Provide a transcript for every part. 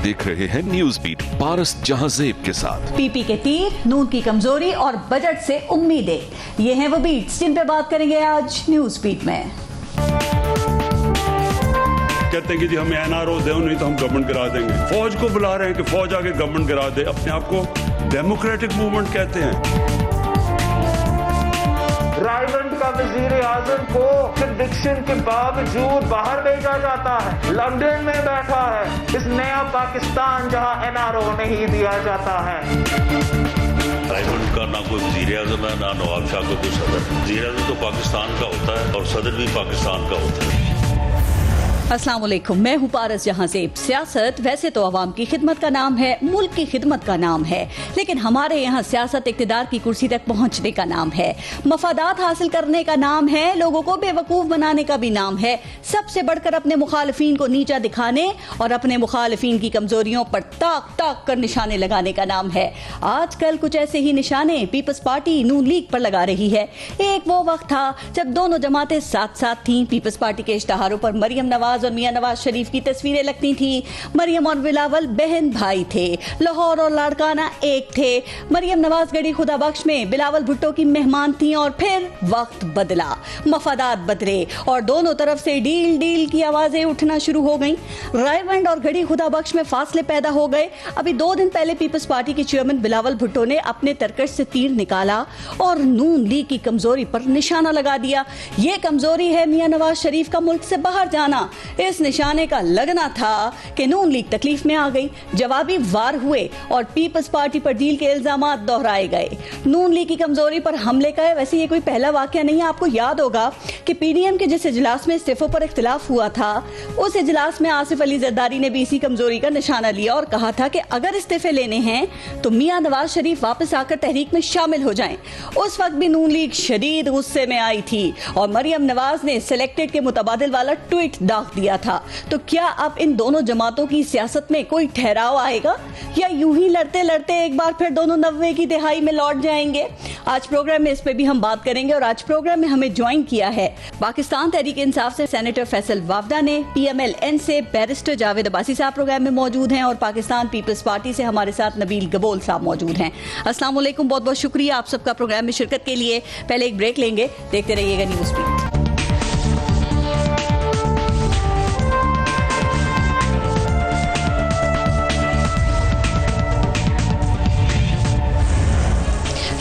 आप देख रहे हैं न्यूज बीट पारस जहांजेब के साथ। पीपी के तीर, नून की कमजोरी और बजट से उम्मीदें, ये हैं वो बीट्स जिन पे बात करेंगे आज न्यूज बीट में। कहते हैं कि जी हमें एनआरओ दो, नहीं तो हम गवर्नमेंट गिरा देंगे। फौज को बुला रहे हैं कि फौज आके गवर्नमेंट गिरा दे। अपने आप को डेमोक्रेटिक मूवमेंट कहते हैं। रायगंज का वजीर आजम को कन्विक्शन के बावजूद बाहर भेजा जाता है, लंदन में बैठा है इस नया पाकिस्तान जहां एनआरओ नहीं दिया जाता है। रायगंज का ना कोई वजीर आजम है, ना नवाब शाह का कोई सदर। वजीर आजम तो पाकिस्तान का होता है और सदर भी पाकिस्तान का होता है। अस्सलाम वालेकुम, मैं हूँ पारस जहांजेब। सियासत वैसे तो अवाम की खिदमत का नाम है, मुल्क की खिदमत का नाम है, लेकिन हमारे यहाँ सियासत इक़्तिदार की कुर्सी तक पहुँचने का नाम है, मफादात हासिल करने का नाम है, लोगों को बेवकूफ़ बनाने का भी नाम है, सबसे बढ़कर अपने मुखालिफिन को नीचा दिखाने और अपने मुखालिफिन की कमजोरियों पर ताक ताक कर निशाने लगाने का नाम है। आजकल कुछ ऐसे ही निशाने पीपल्स पार्टी नून लीग पर लगा रही है। एक वो वक्त था जब दोनों जमातें साथ साथ थीं। पीपल्स पार्टी के इश्तहारों पर मरियम नवाज और मियां नवाज शरीफ की तस्वीरें लगती थीं। मरियम और बिलावल बहन भाई थे, लाहौर और लाड़काना एक थे। मरियम नवाज गढ़ी खुदा बख्श में बिलावल भुट्टो की मेहमान थीं और फिर वक्त बदला, मफादात बदले और दोनों तरफ से डील डील की आवाजें उठना शुरू हो गईं। रायगंज और गढ़ी खुदा बख्श में फासले पैदा हो गए। अभी 2 दिन पहले पीपल्स पार्टी के चेयरमैन बिलावल भुट्टो ने अपने तरकश से तीर निकाला और नून लीग की कमजोरी पर निशाना लगा दिया। ये कमजोरी है मियां नवाज शरीफ का मुल्क से बाहर जाना। इस निशाने का लगना था कि नून लीग तकलीफ में आ गई। जवाबी वार हुए और पीपल्स पार्टी पर डील के इल्जामात दोहराए गए। नून लीग की कमजोरी पर हमले का वैसे ये कोई पहला वाकया नहीं है। आपको याद होगा कि पीडीएम के जिस इजलास में इस्तीफों पर इख्तिलाफ हुआ था, उस इजलास में आसिफ अली जरदारी ने भी इसी कमजोरी का निशाना लिया और कहा था कि अगर इस्तीफे लेने हैं तो मियां नवाज शरीफ वापस आकर तहरीक में शामिल हो जाएं। उस वक्त भी नून लीग शदीद गुस्से में आई थी और मरियम नवाज ने सिलेक्टेड के मुतबादिल वाला ट्वीट दाग दिया था। तो क्या अब इन दोनों जमातों की सियासत में कोई ठहराव आएगा या यूं ही लड़ते लड़ते एक बार फिर दोनों 90 की दिहाई में लौट जाएंगे? आज प्रोग्राम में इस पे भी हम बात करेंगे और आज प्रोग्राम में हमें ज्वाइन किया है पाकिस्तान तहरीक इंसाफ से सेनेटर फैसल वावडा ने, PMLN से बैरिस्टर जावेद अब्बासी साहब प्रोग्राम में मौजूद हैं और पाकिस्तान पीपल्स पार्टी से हमारे साथ नबील गबोल साहब मौजूद हैं। अस्सलाम वालेकुम, बहुत बहुत शुक्रिया आप सबका प्रोग्राम में शिरकत के लिए। पहले एक ब्रेक लेंगे, देखते रहिएगा न्यूज बीट।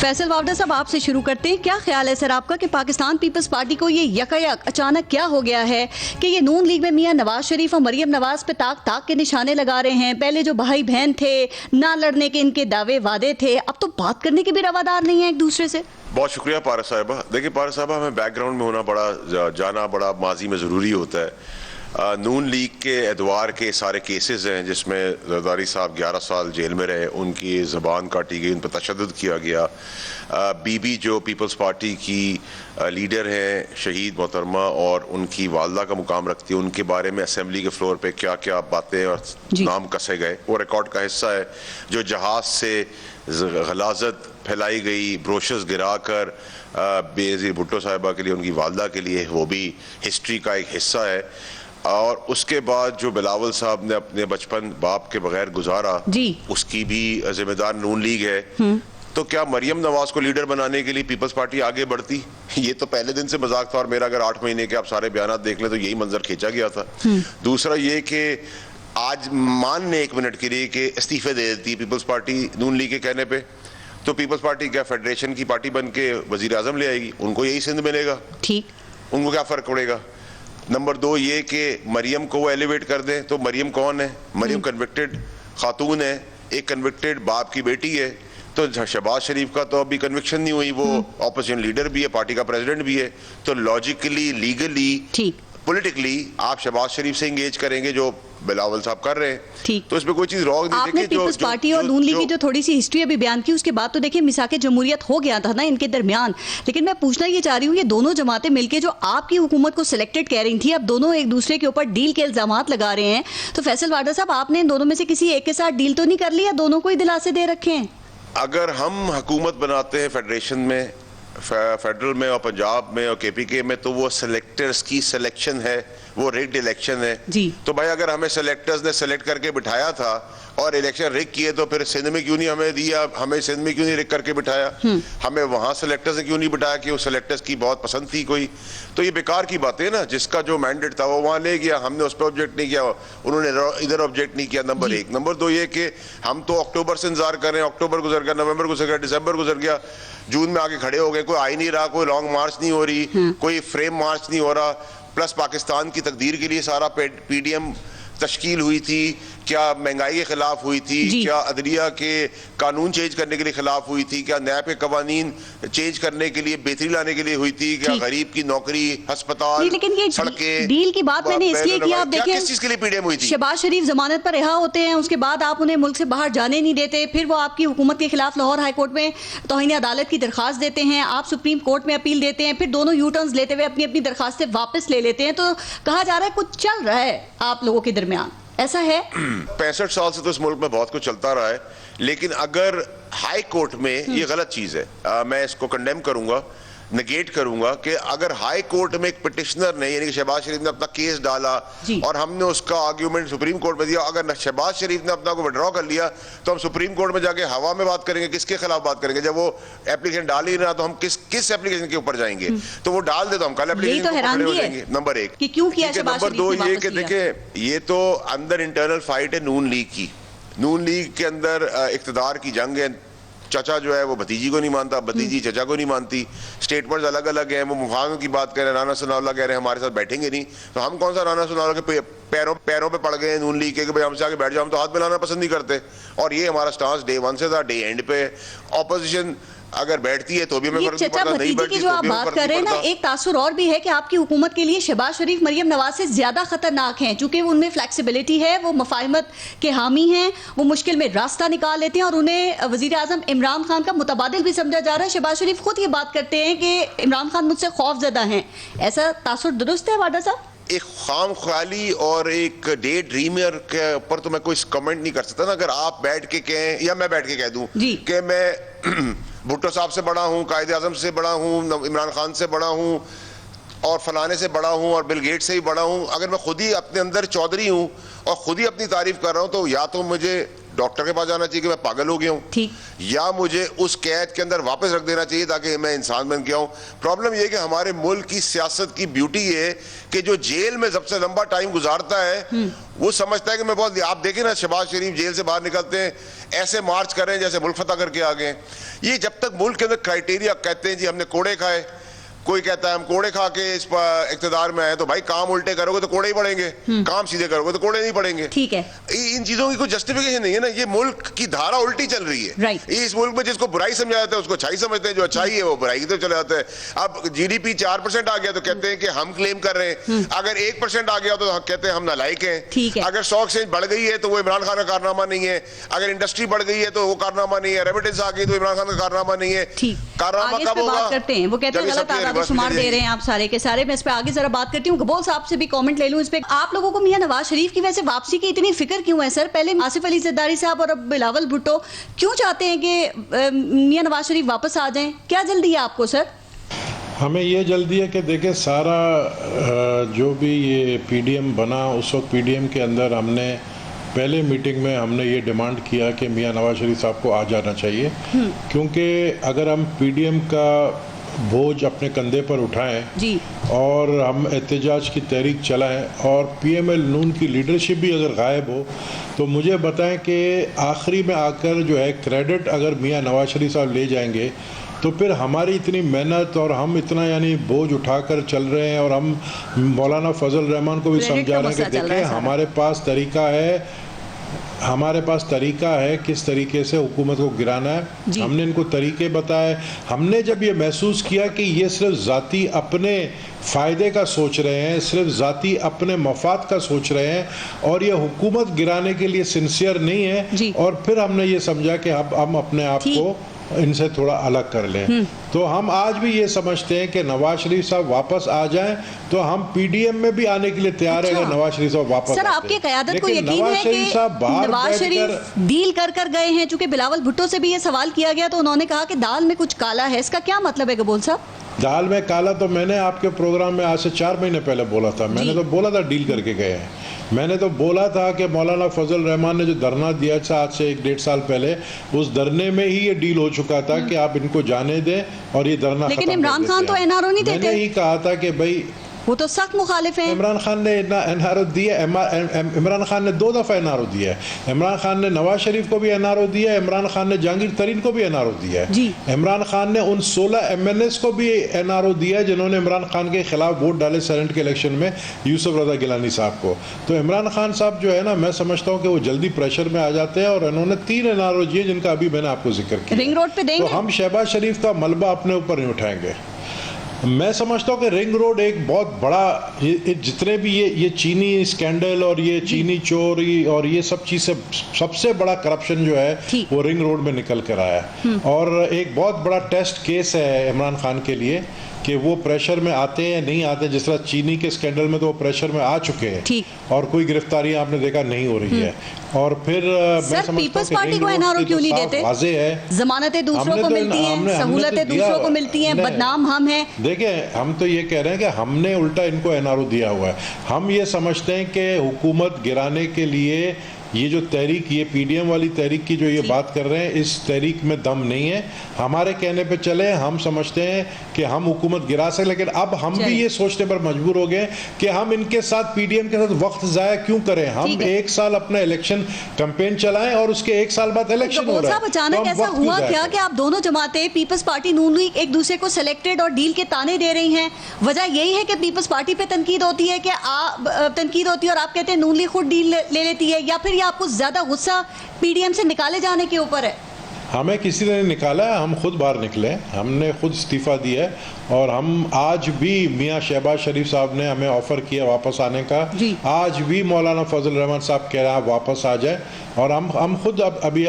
फैसल वावडा साहब, आपसे शुरू करते हैं। क्या ख्याल है सर आपका कि पाकिस्तान पीपल्स पार्टी को ये यकायक अचानक क्या हो गया है कि ये नून लीग में मियां नवाज शरीफ और मरियम नवाज पे ताक ताक के निशाने लगा रहे हैं? पहले जो भाई बहन थे, ना लड़ने के इनके दावे वादे थे, अब तो बात करने के भी रवादार नहीं है एक दूसरे से। बहुत शुक्रिया पारस साहिबा। देखिए पारस साहिबा, हमें बैकग्राउंड में होना जाना बड़ा माजी में ज़रूरी होता है। नून लीग के एतवार के सारे केसेस हैं जिसमें जरदारी साहब 11 साल जेल में रहे, उनकी ज़बान काटी गई, उन पर तशद्दुद किया गया। बीबी जो पीपल्स पार्टी की लीडर हैं, शहीद मोहतरमा, और उनकी वालदा का मुकाम रखती है, उनके बारे में असेंबली के फ्लोर पे क्या क्या बातें और नाम कसे गए, वो रिकॉर्ड का हिस्सा है। जो जहाज़ से गलाजत फैलाई गई, ब्रोशर्स गिरा कर बेनज़ीर भुट्टो साहिबा के लिए, उनकी वालदा के लिए, वो भी हिस्ट्री का एक हिस्सा है। और उसके बाद जो बिलावल साहब ने अपने बचपन बाप के बगैर गुजारा, उसकी भी जिम्मेदार नून लीग है। तो क्या मरियम नवाज को लीडर बनाने के लिए पीपल्स पार्टी आगे बढ़ती? ये तो पहले दिन से मजाक था और मेरा अगर 8 महीने के आप सारे बयान देख लें तो यही मंजर खींचा गया था। दूसरा ये कि आज मान ने 1 मिनट के लिए कि इस्तीफे दे देती पीपल्स पार्टी नून लीग के कहने पे, तो पीपल्स पार्टी क्या फेडरेशन की पार्टी बन के वजीर आजम ले आएगी? उनको यही सिंध मिलेगा, ठीक, उनको क्या फर्क पड़ेगा? नंबर 2 ये कि मरियम को वो एलिवेट कर दें, तो मरियम कौन है? मरियम कन्विक्टेड खातून है, एक कन्विक्टेड बाप की बेटी है। तो शहबाज शरीफ का तो अभी कन्विक्शन नहीं हुई, वो ऑपोजिशन लीडर भी है, पार्टी का प्रेसिडेंट भी है। तो लॉजिकली, लीगली, पॉलिटिकली आप शहबाज शरीफ से इंगेज करेंगे जो बिलावल साहब कर रहे हैं, ठीक। तो इसमें कोई चीज रॉन्ग नहीं। आपने पीपल्स पार्टी और नून लीग की जो थोड़ी सी हिस्ट्री अभी बयान की, उसके बाद तो देखिए मिसाके जमहूरियत हो गया था ना इनके दरमियान। लेकिन मैं पूछना ये चाह रही हूँ, ये दोनों जमातें मिलकर जो आपकी हुकूमत को सिलेक्टेड कह रही थी, अब दोनों एक दूसरे के ऊपर डील के इल्जामात लगा रहे हैं। तो फैसल वाडा साहब, आपने इन दोनों में से किसी एक के साथ डील तो नहीं कर ली या दोनों को ही दिलासे दे रखे हैं? अगर हम हुकूमत बनाते हैं फेडरेशन में, फेडरल में और पंजाब में और KPK में, तो वो सिलेक्टर्स की सिलेक्शन है, وہ rigged الیکشن ہے. جی. تو بھائی اگر ہمیں سلیکٹرز نے سلیکٹ کر کے بٹھایا تھا اور الیکشن رگ کیے تو پھر سندھ میں کیوں نہیں ہمیں دیا, ہمیں سندھ میں کیوں نہیں رگ کر کے بٹھایا, ہمیں وہاں سلیکٹرز نے کیوں نہیں بٹھایا کہ وہ سلیکٹرز کی بہت پسند تھی کوئی. تو یہ بیکار کی بات ہے نا, جس کا جو مینڈیٹ تھا وہ وہاں لے گیا, ہم نے اس پہ آبجیکٹ نہیں کیا, انہوں نے ادھر آبجیکٹ نہیں کیا. نمبر 1. نمبر 2 یہ کہ ہم تو اکتوبر سے انتظار کر رہے ہیں, اکتوبر گزر گیا, نومبر گزر گیا, دسمبر گزر گیا, جون میں آگے کھڑے ہو گئے, کوئی آئی نہیں رہا, کوئی لانگ مارچ نہیں ہو رہی, کوئی فریم مارچ نہیں ہو رہا. پلس پاکستان کی تقدیر کے لیے سارا پی ڈی ایم تشکیل ہوئی تھی, کیا مہنگائی کے خلاف ہوئی تھی, کیا عدلیہ کے قانون چینج کرنے کے لیے خلاف ہوئی تھی, کیا نیب کے قوانین چینج کرنے کے لیے بہتری لانے کے لیے ہوئی تھی, کیا غریب کی نوکری, ہسپتال, سڑکیں. ڈیل کی بات میں نے اس لیے کیا, آپ دیکھیں کس چیز کے لیے پی ڈی ایم ہوئی تھی. شہباز شریف ضمانت پر رہا ہوتے ہیں, اس کے بعد آپ انہیں ملک سے باہر جانے نہیں دیتے, پھر وہ آپ کی حکومت کے خلاف لاہور ہائی کورٹ میں توہین عدالت کی درخواست دیتے ہیں, آپ سپریم کورٹ میں اپیل دیتے ہیں, پھر دونوں یو ٹرنز لیتے ہوئے اپنی اپنی درخواستیں واپس لے لیتے ہیں. تو کہا جا رہا ہے کچھ چل رہا ہے آپ لوگوں کے درمیان, ایسا ہے؟ 65 سال سے تو اس ملک میں بہت کچھ چلتا رہا ہے, لیکن اگر ہائی کورٹ میں یہ غلط چیز ہے, میں اس کو کنڈیم کروں گا, نگیٹ کروں گا کہ اگر ہائی کورٹ میں ایک پٹیشنر نے یعنی کہ شہباز شریف نے اپنا کیس ڈالا اور ہم نے اس کا آرگیومنٹ سپریم کورٹ میں دیا, اگر شہباز شریف نے اپنا کو وڈرا کر لیا تو ہم سپریم کورٹ میں جا کے ہوا میں بات کریں گے, کس کے خلاف بات کریں گے؟ جب وہ اپلیکیشن ڈال ہی رہا تو ہم کس اپلیکیشن کے اوپر جائیں گے؟ تو وہ ڈال دے تو ہم کل اپلیکیشن کے اوپر کھڑے ہو جائیں گے. نمبر 1. نمبر 2 یہ کہ دیکھیں یہ تو اندر انٹرنل فائٹ ہے نون لیگ کی. نون لیگ کے اندر اقتدار کی جنگ ہے. چچا جو ہے وہ بھتیجی کو نہیں مانتا, بھتیجی چچا کو نہیں مانتی, اسٹیٹمنٹس الگ الگ ہیں. وہ مفاہمت کی بات کر رہے ہیں, رانا ثناء اللہ کہہ رہے ہیں ہمارے ساتھ بیٹھیں گے نہیں, تو ہم کون سا رانا ثناء اللہ کے پیروں پہ پڑ گئے ہیں نون لیگ کے کہ بھائی ہم سے آگے بیٹھ جاؤ, ہم تو ہاتھ ملانا پسند نہیں کرتے. اور یہ ہمارا سٹانس ڈے 1 سے تھا, ڈے اینڈ پہ. اپوزیشن اگر بیٹھتی ہے تو بھی ہمیں فرق نہیں پڑتا, نہیں بیٹھتی جو تو آپ بھی بات کر رہے ہیں نا, ایک تاثر اور بھی ہے کہ آپ کی حکومت کے لیے شہباز شریف مریم نواز سے زیادہ خطرناک ہیں, چونکہ ان میں فلیکسیبلٹی ہے, وہ مفاہمت کے حامی ہیں, وہ مشکل میں راستہ نکال لیتے ہیں, اور انہیں وزیر اعظم عمران خان کا متبادل بھی سمجھا جا رہا ہے. شہباز شریف خود یہ بات کرتے ہیں کہ عمران خان مجھ سے خوف زدہ ہیں. ایسا تاثر درست ہے واڈا صاحب؟ ایک خام خیالی اور ایک ڈے ڈریمر کے اوپر تو میں کوئی کمنٹ نہیں کر سکتا نا. اگر آپ بیٹھ کے کہیں یا میں بیٹھ کے کہہ دوں کہ میں بھٹو صاحب سے بڑا ہوں, قائد اعظم سے بڑا ہوں, عمران خان سے بڑا ہوں, اور فلانے سے بڑا ہوں, اور بل گیٹ سے ہی بڑا ہوں, اگر میں خود ہی اپنے اندر چودھری ہوں اور خود ہی اپنی تعریف کر رہا ہوں, تو یا تو مجھے ڈاکٹر کے پاس جانا چاہیے کہ میں پاگل ہو گیا ہوں, یا مجھے اس قید کے اندر واپس رکھ دینا چاہیے تاکہ میں انسان بن گیا ہوں. پرابلم یہ کہ ہمارے ملک کی سیاست کی بیوٹی یہ ہے کہ جو جیل میں سب سے لمبا ٹائم گزارتا ہے وہ سمجھتا ہے کہ میں بہت. آپ دیکھیں نا شہباز شریف جیل سے باہر نکلتے ہیں ایسے مارچ کر رہے ہیں جیسے ملک فتح کر کے آ گئے. یہ جب تک ملک کے اندر کرائٹیریا کہتے ہیں جی ہم نے کوڑے کھائے, کوئی کہتا ہے ہم کوڑے کھا کے اس اقتدار میں آئے, تو بھائی کام الٹے کرو گے تو کوڑے ہی پڑیں گے, کام سیدھے کرو گے تو کوڑے نہیں پڑیں گے. ٹھیک ہے, ان چیزوں کی کوئی جسٹیفیکیشن نہیں ہے نا. یہ ملک کی دھارا الٹی چل رہی ہے. اس ملک میں جس کو برائی سمجھا جاتا ہے اس کو اچھائی سمجھتے ہیں, جو اچھائی ہے وہ برائی کی طرف چلا جاتا ہے. اب جی ڈی پی 4% آ گیا تو کہتے ہیں کہ ہم کلیم کر رہے ہیں, اگر 1% آ گیا تو کہتے ہیں ہم نالائق ہیں. اگر 100 ایکسچینج بڑھ گئی ہے تو وہ عمران خان کا کارنامہ نہیں ہے, اگر انڈسٹری بڑھ گئی ہے تو وہ کارنامہ نہیں ہے, ریمیٹنس آ گئی تو عمران خان کا کارنامہ نہیں ہے. کارنامہ کب ہوگا؟ کرتے ہیں وہ کہتے ہیں غلط اعداد شمار دے رہے ہیں آپ سارے کے سارے. میں اس پہ آگے ذرا بات کرتی ہوں, قبول صاحب سے بھی کامنٹ لے لوں اس پہ. آپ لوگوں کو میاں نواز شریف کی ویسے واپسی کی اتنی فکر کیوں ہے سر؟ پہلے آصف علی زرداری صاحب اور اب بلاول بھٹو کیوں چاہتے ہیں کہ میاں نواز شریف واپس آ جائیں؟ کیا جلدی ہے آپ کو سر؟ ہمیں یہ جلدی ہے کہ دیکھیں سارا جو بھی یہ پی ڈی ایم بنا, اس وقت پی ڈی ایم کے اندر ہم نے پہلے میٹنگ میں ہم نے یہ ڈیمانڈ کیا کہ میاں نواز شریف صاحب کو آ جانا چاہیے, کیونکہ اگر ہم پی ڈی ایم کا بوجھ اپنے کندھے پر اٹھائیں اور ہم احتجاج کی تحریک چلائیں اور پی ایم ایل نون کی لیڈرشپ بھی اگر غائب ہو, تو مجھے بتائیں کہ آخری میں آ کر جو ہے کریڈٹ اگر میاں نواز شریف صاحب لے جائیں گے تو پھر ہماری اتنی محنت اور ہم اتنا یعنی بوجھ اٹھا کر چل رہے ہیں, اور ہم مولانا فضل الرحمان کو بھی سمجھا رہے ہیں کہ دیکھیں ہمارے پاس طریقہ ہے کس طریقے سے حکومت کو گرانا ہے. ہم نے ان کو طریقے بتائے. ہم نے جب یہ محسوس کیا کہ یہ صرف ذاتی اپنے فائدے کا سوچ رہے ہیں, صرف ذاتی اپنے مفاد کا سوچ رہے ہیں اور یہ حکومت گرانے کے لیے سنسیئر نہیں ہے, اور پھر ہم نے یہ سمجھا کہ ہم اپنے آپ کو ان سے تھوڑا الگ کر لیں. تو ہم آج بھی یہ سمجھتے ہیں کہ نواز شریف صاحب واپس آ جائیں تو ہم پی ڈی ایم میں بھی آنے کے لیے تیار ہیں اگر نواز شریف صاحب واپس. سر آپ کی قیادت کو یقین ہے کہ نواز شریف ڈیل کر گئے ہیں؟ چونکہ بلاول بھٹو سے بھی یہ سوال کیا گیا تو انہوں نے کہا کہ دال میں کچھ کالا ہے. اس کا کیا مطلب ہے قبول صاحب؟ दाल में काला तो मैंने आपके प्रोग्राम में आज से 4 महीने पहले बोला था, मैंने तो बोला था डील करके गए हैं। मैंने तो बोला था कि मौलाना फजल रहमान ने जो धरना दिया था आज से 1-1.5 साल पहले, उस धरने में ही ये डील हो चुका था कि आप इनको जाने दें और ये धरना लेकिन इमरान खान तो एनआरओ नहीं देते। मैंने ही कहा था कि भाई वो तो सख्त मुखालिफ हैं। इमरान खान ने एनआरओ दिया, इमरान खान ने 2 दफ़ा एनआरओ दिया है। इमरान खान ने नवाज शरीफ को भी एनआरओ दिया है, इमरान खान ने जहांगीर तरीन को भी एनआरओ दिया है। इमरान खान ने उन 16 एमएनएस को भी एनआरओ दिया है जिन्होंने इमरान खान के खिलाफ वोट डाले सेनेट के इलेक्शन में, यूसुफ रजा गिलानी साहब को। तो इमरान खान साहब जो है ना, मैं समझता हूँ कि वो जल्दी प्रेशर में आ जाते हैं और इन्होंने 3 एनआरओ दिए जिनका अभी मैंने आपको जिक्र किया। रिंग रोड पे देंगे तो हम शहबाज शरीफ का मलबा अपने ऊपर नहीं उठाएंगे। मैं समझता हूँ कि रिंग रोड एक बहुत बड़ा, जितने भी ये चीनी स्कैंडल और ये चीनी चोरी और ये सब चीज़ से सबसे बड़ा करप्शन जो है वो रिंग रोड में निकल कर आया है। और एक बहुत बड़ा टेस्ट केस है इमरान खान के लिए कि वो प्रेशर में आते हैं नहीं आते। जिस तरह चीनी के स्कैंडल में तो वो प्रेशर में आ चुके हैं और कोई गिरफ्तारी आपने देखा नहीं हो रही है। और फिर सर पीपल्स पार्टी को एनआरओ क्यों नहीं देते? वाज़ेह है, जमानतें दूसरों को मिलती हैं, सहूलतें दूसरों को मिलती हैं, बदनाम हम हैं। देखिए हम तो ये कह रहे हैं कि हमने उल्टा इनको एनआरओ दिया हुआ है। हम ये समझते हैं कि हुकूमत गिराने के लिए ये जो तहरीक, ये पीडीएम वाली तहरीक की जो ये बात कर रहे हैं, इस तहरीक में दम नहीं है। हमारे कहने पे चले, हम समझते हैं कि हम हुकूमत गिरा सकते, लेकिन अब हम भी ये सोचने पर मजबूर हो गए कि हम इनके साथ पीडीएम के साथ वक्त ज़ाया क्यों करें। हम 1 साल अपना इलेक्शन कैंपेन चलाएं और उसके 1 साल बाद इलेक्शन हो रहा है। अचानक ऐसा हुआ क्या कि आप दोनों जमातें, पीपल्स पार्टी नून लीग, एक दूसरे को सिलेक्टेड और डील के ताने दे रही हैं? वजह यही है कि पीपल्स पार्टी पे तनकीद होती है कि तनकीद होती है और आप कहते हैं नून लीग खुद डील ले लेती है, या फिर आपको ज्यादा गुस्सा पीडीएम से निकाले जाने के ऊपर है? हमें किसी ने निकाला है, हम खुद बाहर निकले, हमने खुद इस्तीफा दिया है। और हम आज भी, मियाँ शहबाज शरीफ साहब ने हमें ऑफर किया वापस आने का, आज भी मौलाना फजल रहमान साहब कह रहे हैं वापस आ जाए। और हम खुद अभी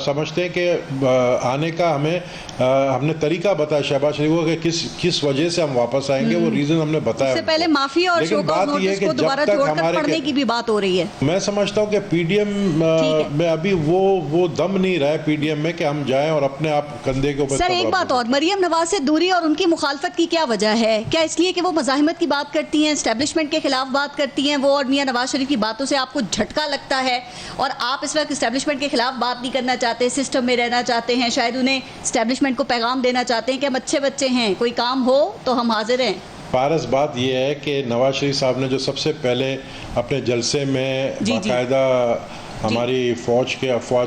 समझते हैं कि आने का हमने तरीका बताया शहबाज शरीफ को कि किस वजह से हम वापस आएंगे, वो रीजन हमने बताया। इससे पहले माफी और शोकॉज नोटिस को दोबारा जोड़कर पढ़ने की भी बात हो रही है। मैं समझता हूँ कि पीडीएम में अभी वो दम नहीं रहा है पीडीएम में कि हम जाएं और अपने आप कंधे के ऊपर। सर एक बात और, मरियम नवाज से दूरी और उनकी मुखालफत की क्या वजह है? क्या इसलिए कि वो मज़ाहिमत की बात करती हैं, एस्टेब्लिशमेंट के खिलाफ बात करती हैं वो, और मियां नवाज शरीफ की बातों से आपको झटका लगता है और आप इस वक्त एस्टेब्लिशमेंट के खिलाफ बात नहीं करना चाहते, सिस्टम में रहना चाहते हैं, शायद उन्हें एस्टेब्लिशमेंट को पैगाम देना चाहते हैं कि हम अच्छे बच्चे हैं, कोई काम हो तो हम हाजिर हैं? पारस, बात यह है कि नवाज शरीफ साहब ने जो सबसे पहले अपने जलसे में बाकायदा हमारी फ़ौज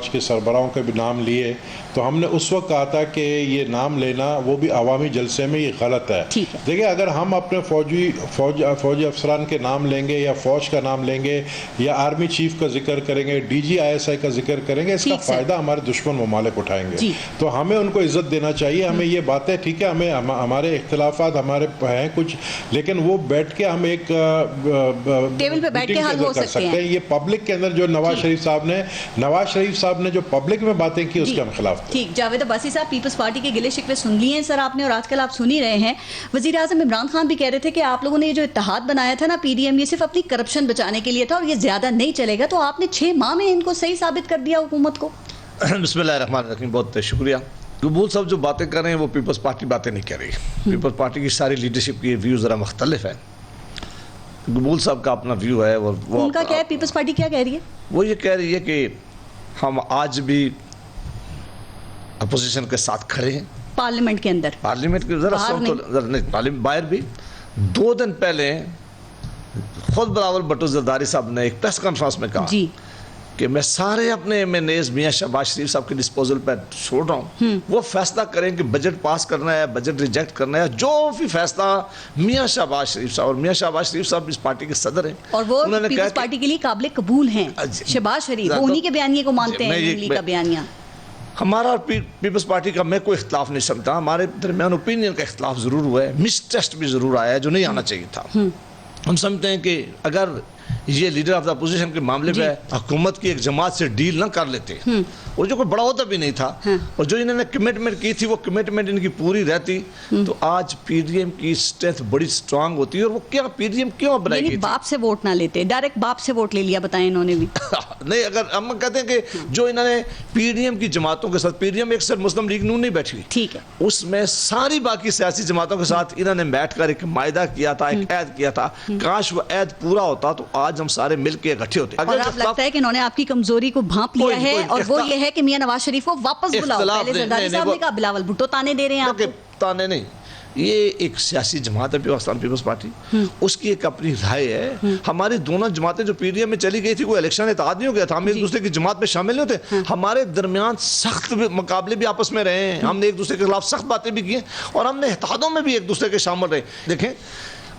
के सरबराहों के भी नाम लिए, तो हमने उस वक्त कहा था कि ये नाम लेना वो भी अवामी जलसे में ये गलत है। देखिए अगर हम अपने फौजी अफसरान के नाम लेंगे या फ़ौज का नाम लेंगे या आर्मी चीफ का जिक्र करेंगे, DGISI का जिक्र करेंगे, इसका फ़ायदा हमारे दुश्मन ममालिक उठाएंगे। तो हमें उनको इज़्ज़त देना चाहिए। हमें ये बातें, ठीक है, हमें हमारे इख्तिलाफात हमारे हैं कुछ, लेकिन वो बैठ के हम एक टेबल पे बैठ के हल हो सकते हैं। ये पब्लिक के अंदर जो नवाज शरीफ साहब ने जो पब्लिक में बातें की उसके हम खिलाफ। ठीक, जावेद अब्बासी साहब, पीपल्स पार्टी के गिले शिकवे सुन लिए हैं सर आपने, और आजकल आप सुन ही रहे हैं। वजीर आज़म इमरान खान भी कह रहे थे कि आप लोगों ने ये जो इत्तेहाद बनाया था ना पीडीएम, ये सिर्फ अपनी करप्शन बचाने के लिए था और ये ज्यादा नहीं चलेगा, तो आपने 6 माह में इनको सही साबित कर दिया हुकूमत को। बिस्मिल्लाहिर्रहमानिर्रहीम, बहुत शुक्रिया। कबूल साहब जो बातें कर रहे हैं वो पीपल्स पार्टी बातें नहीं कह रही। पीपल्स पार्टी की सारी लीडरशिप की व्यू ज़रा मुख्तलिफ है। कबूल साहब का अपना व्यू है, वो उनका क्या है? पीपल्स पार्टी क्या कह रही है? वो ये कह रही है कि हम आज भी अपोजिशन के साथ खड़े हैं पार्लियामेंट के अंदर, पार्लियामेंट के बाहर भी। 2 दिन पहले खुद बिलावल भुट्टो जरदारी साहब ने एक प्रेस कॉन्फ्रेंस में कहा कि मैं सारे अपने MNAs मियाँ शहबाज शरीफ साहब के डिस्पोजल पर छोड़ रहा हूँ, वो फैसला करें कि बजट पास करना है, बजट रिजेक्ट करना है, जो भी फैसला मियाँ शहबाज शरीफ साहब, और मियाँ शहबाज शरीफ साहब इस पार्टी के सदर हैं और वो पीपल्स पार्टी के लिए काबिल कबूल हैं। शहबाज शरीफ उन्हीं के बयानिए को मानते हैं, का बयानिया हमारा और पीपल्स पार्टी का मैं कोई इख्तिलाफ नहीं समझता। हमारे दरमियान ओपिनियन का इख्तिलाफ ज़रूर हुआ है, मिसटेस्ट भी ज़रूर आया है जो नहीं आना चाहिए था। हम समझते हैं कि अगर ये लीडर ऑफ द अपोजिशन के मामले में हुकूमत की एक जमात से डील ना कर लेते, और जो कोई बड़ा होता भी नहीं था, और जो इन्होंने कमिटमेंट की थी वो कमिटमेंट इनकी पूरी रहती, तो आज पीडीएम की स्ट्रेंथ बड़ी स्ट्रांग होती है। और वो क्या पीडीएम क्यों बनाई गई थी? बाप से वोट ना लेते, डायरेक्ट बाप से वोट ले लिया, बताएं इन्होंने भी। نہیں اگر ہم کہتے ہیں کہ جو انہوں نے پی ڈی ایم کی جماعتوں کے ساتھ, پی ڈی ایم ایک صرف مسلم لیگ نون نہیں بیٹھی ہوئی, ٹھیک ہے, اس میں ساری باقی سیاسی جماعتوں کے ساتھ انہوں نے بیٹھ کر ایک معاہدہ کیا تھا, ایک عہد کیا تھا. کاش وہ عہد پورا ہوتا تو آج ہم سارے مل کے اکٹھے ہوتے. اور آپ لگتا ہے کہ انہوں نے آپ کی کمزوری کو بھانپ لیا ہے, اور وہ یہ ہے کہ میاں نواز شریف کو واپس بلاؤ. پہلے زرداری صاحب نے کہا بلاول بھٹو تانے دے رہے ہیں آپ کو. تانے نہیں, یہ ایک سیاسی جماعت ہے پاکستان پیپلز پارٹی, اس کی ایک اپنی رائے ہے. ہماری دونوں جماعتیں جو پی ڈی ایم میں چلی گئی تھی, کوئی الیکشن اتحاد نہیں ہو گیا تھا, ہم ایک دوسرے کی جماعت میں شامل نہیں ہوتے. ہمارے درمیان سخت مقابلے بھی آپس میں رہے ہیں, ہم نے ایک دوسرے کے خلاف سخت باتیں بھی کی ہیں, اور ہم نے اتحادوں میں بھی ایک دوسرے کے شامل رہے. دیکھیں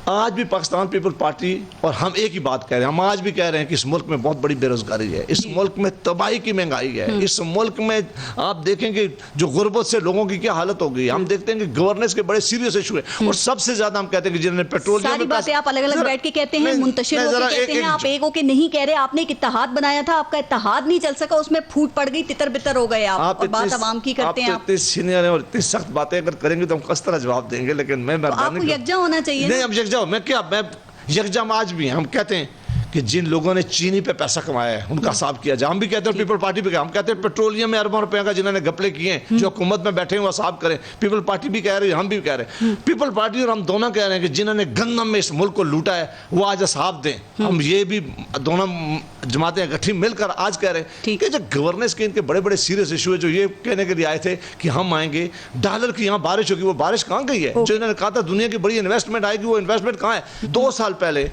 آج بھی پاکستان پیپل پارٹی اور ہم ایک ہی بات کہہ رہے ہیں, ہم آج بھی کہہ رہے ہیں کہ اس ملک میں بہت بڑی بے روزگاری ہے, اس ملک میں تباہی کی مہنگائی ہے, اس ملک میں آپ دیکھیں کہ جو غربت سے لوگوں کی کیا حالت ہو گئی. ہم دیکھتے ہیں کہ گورننس کے بڑے سیریس ایشو ہیں, اور سب سے زیادہ ہم کہتے ہیں کہ جنہوں نے پیٹرولیم ساری باتیں آپ الگ الگ بیٹھ کے کہتے ہیں, منتشر ہو کے کہتے ہیں, آپ ایک ہو کے نہیں کہہ رہے. آپ نے ایک اتحاد بنایا تھا, آپ کا اتحاد نہیں چل سکا, اس میں پھوٹ پڑ گئی, تتر بتر ہو گئے آپ, اور بات عوام کی کرتے ہیں. آپ اتنے سینئر ہیں اور اتنی سخت باتیں اگر کریں گے تو ہم کس طرح جواب دیں گے, لیکن میں آپ کو یکجا ہونا چاہیے. نہیں, اب یکجا میں کیا, میں یکجا آج بھی ہیں. ہم کہتے ہیں کہ جن لوگوں نے چینی پہ پیسہ کمایا ہے ان کا حساب کیا جائے. ہم بھی کہتے ہیں پیپل پارٹی پہ, ہم کہتے ہیں پیٹرولیم میں اربوں روپے کا جنہوں نے گھپلے کیے ہیں, جو حکومت میں بیٹھے ہیں وہ حساب کریں. پیپل پارٹی بھی کہہ رہی ہے, ہم بھی کہہ رہے ہیں. پیپل پارٹی اور ہم دونوں کہہ رہے ہیں کہ جنہوں نے گندم میں اس ملک کو لوٹا ہے وہ آج حساب دیں. ہم یہ بھی دونوں جماعتیں اکٹھی مل کر آج کہہ رہے ہیں کہ جو گورننس کے ان کے بڑے بڑے سیریس ایشو ہے, جو یہ کہنے کے لیے آئے تھے کہ ہم آئیں گے, ڈالر کی یہاں بارش ہوگی, وہ بارش کہاں گئی ہے؟ جو انہوں نے کہا تھا دنیا کی بڑی انویسٹمنٹ آئے گی, وہ انویسٹمنٹ کہاں ہے؟ 2 سال پہلے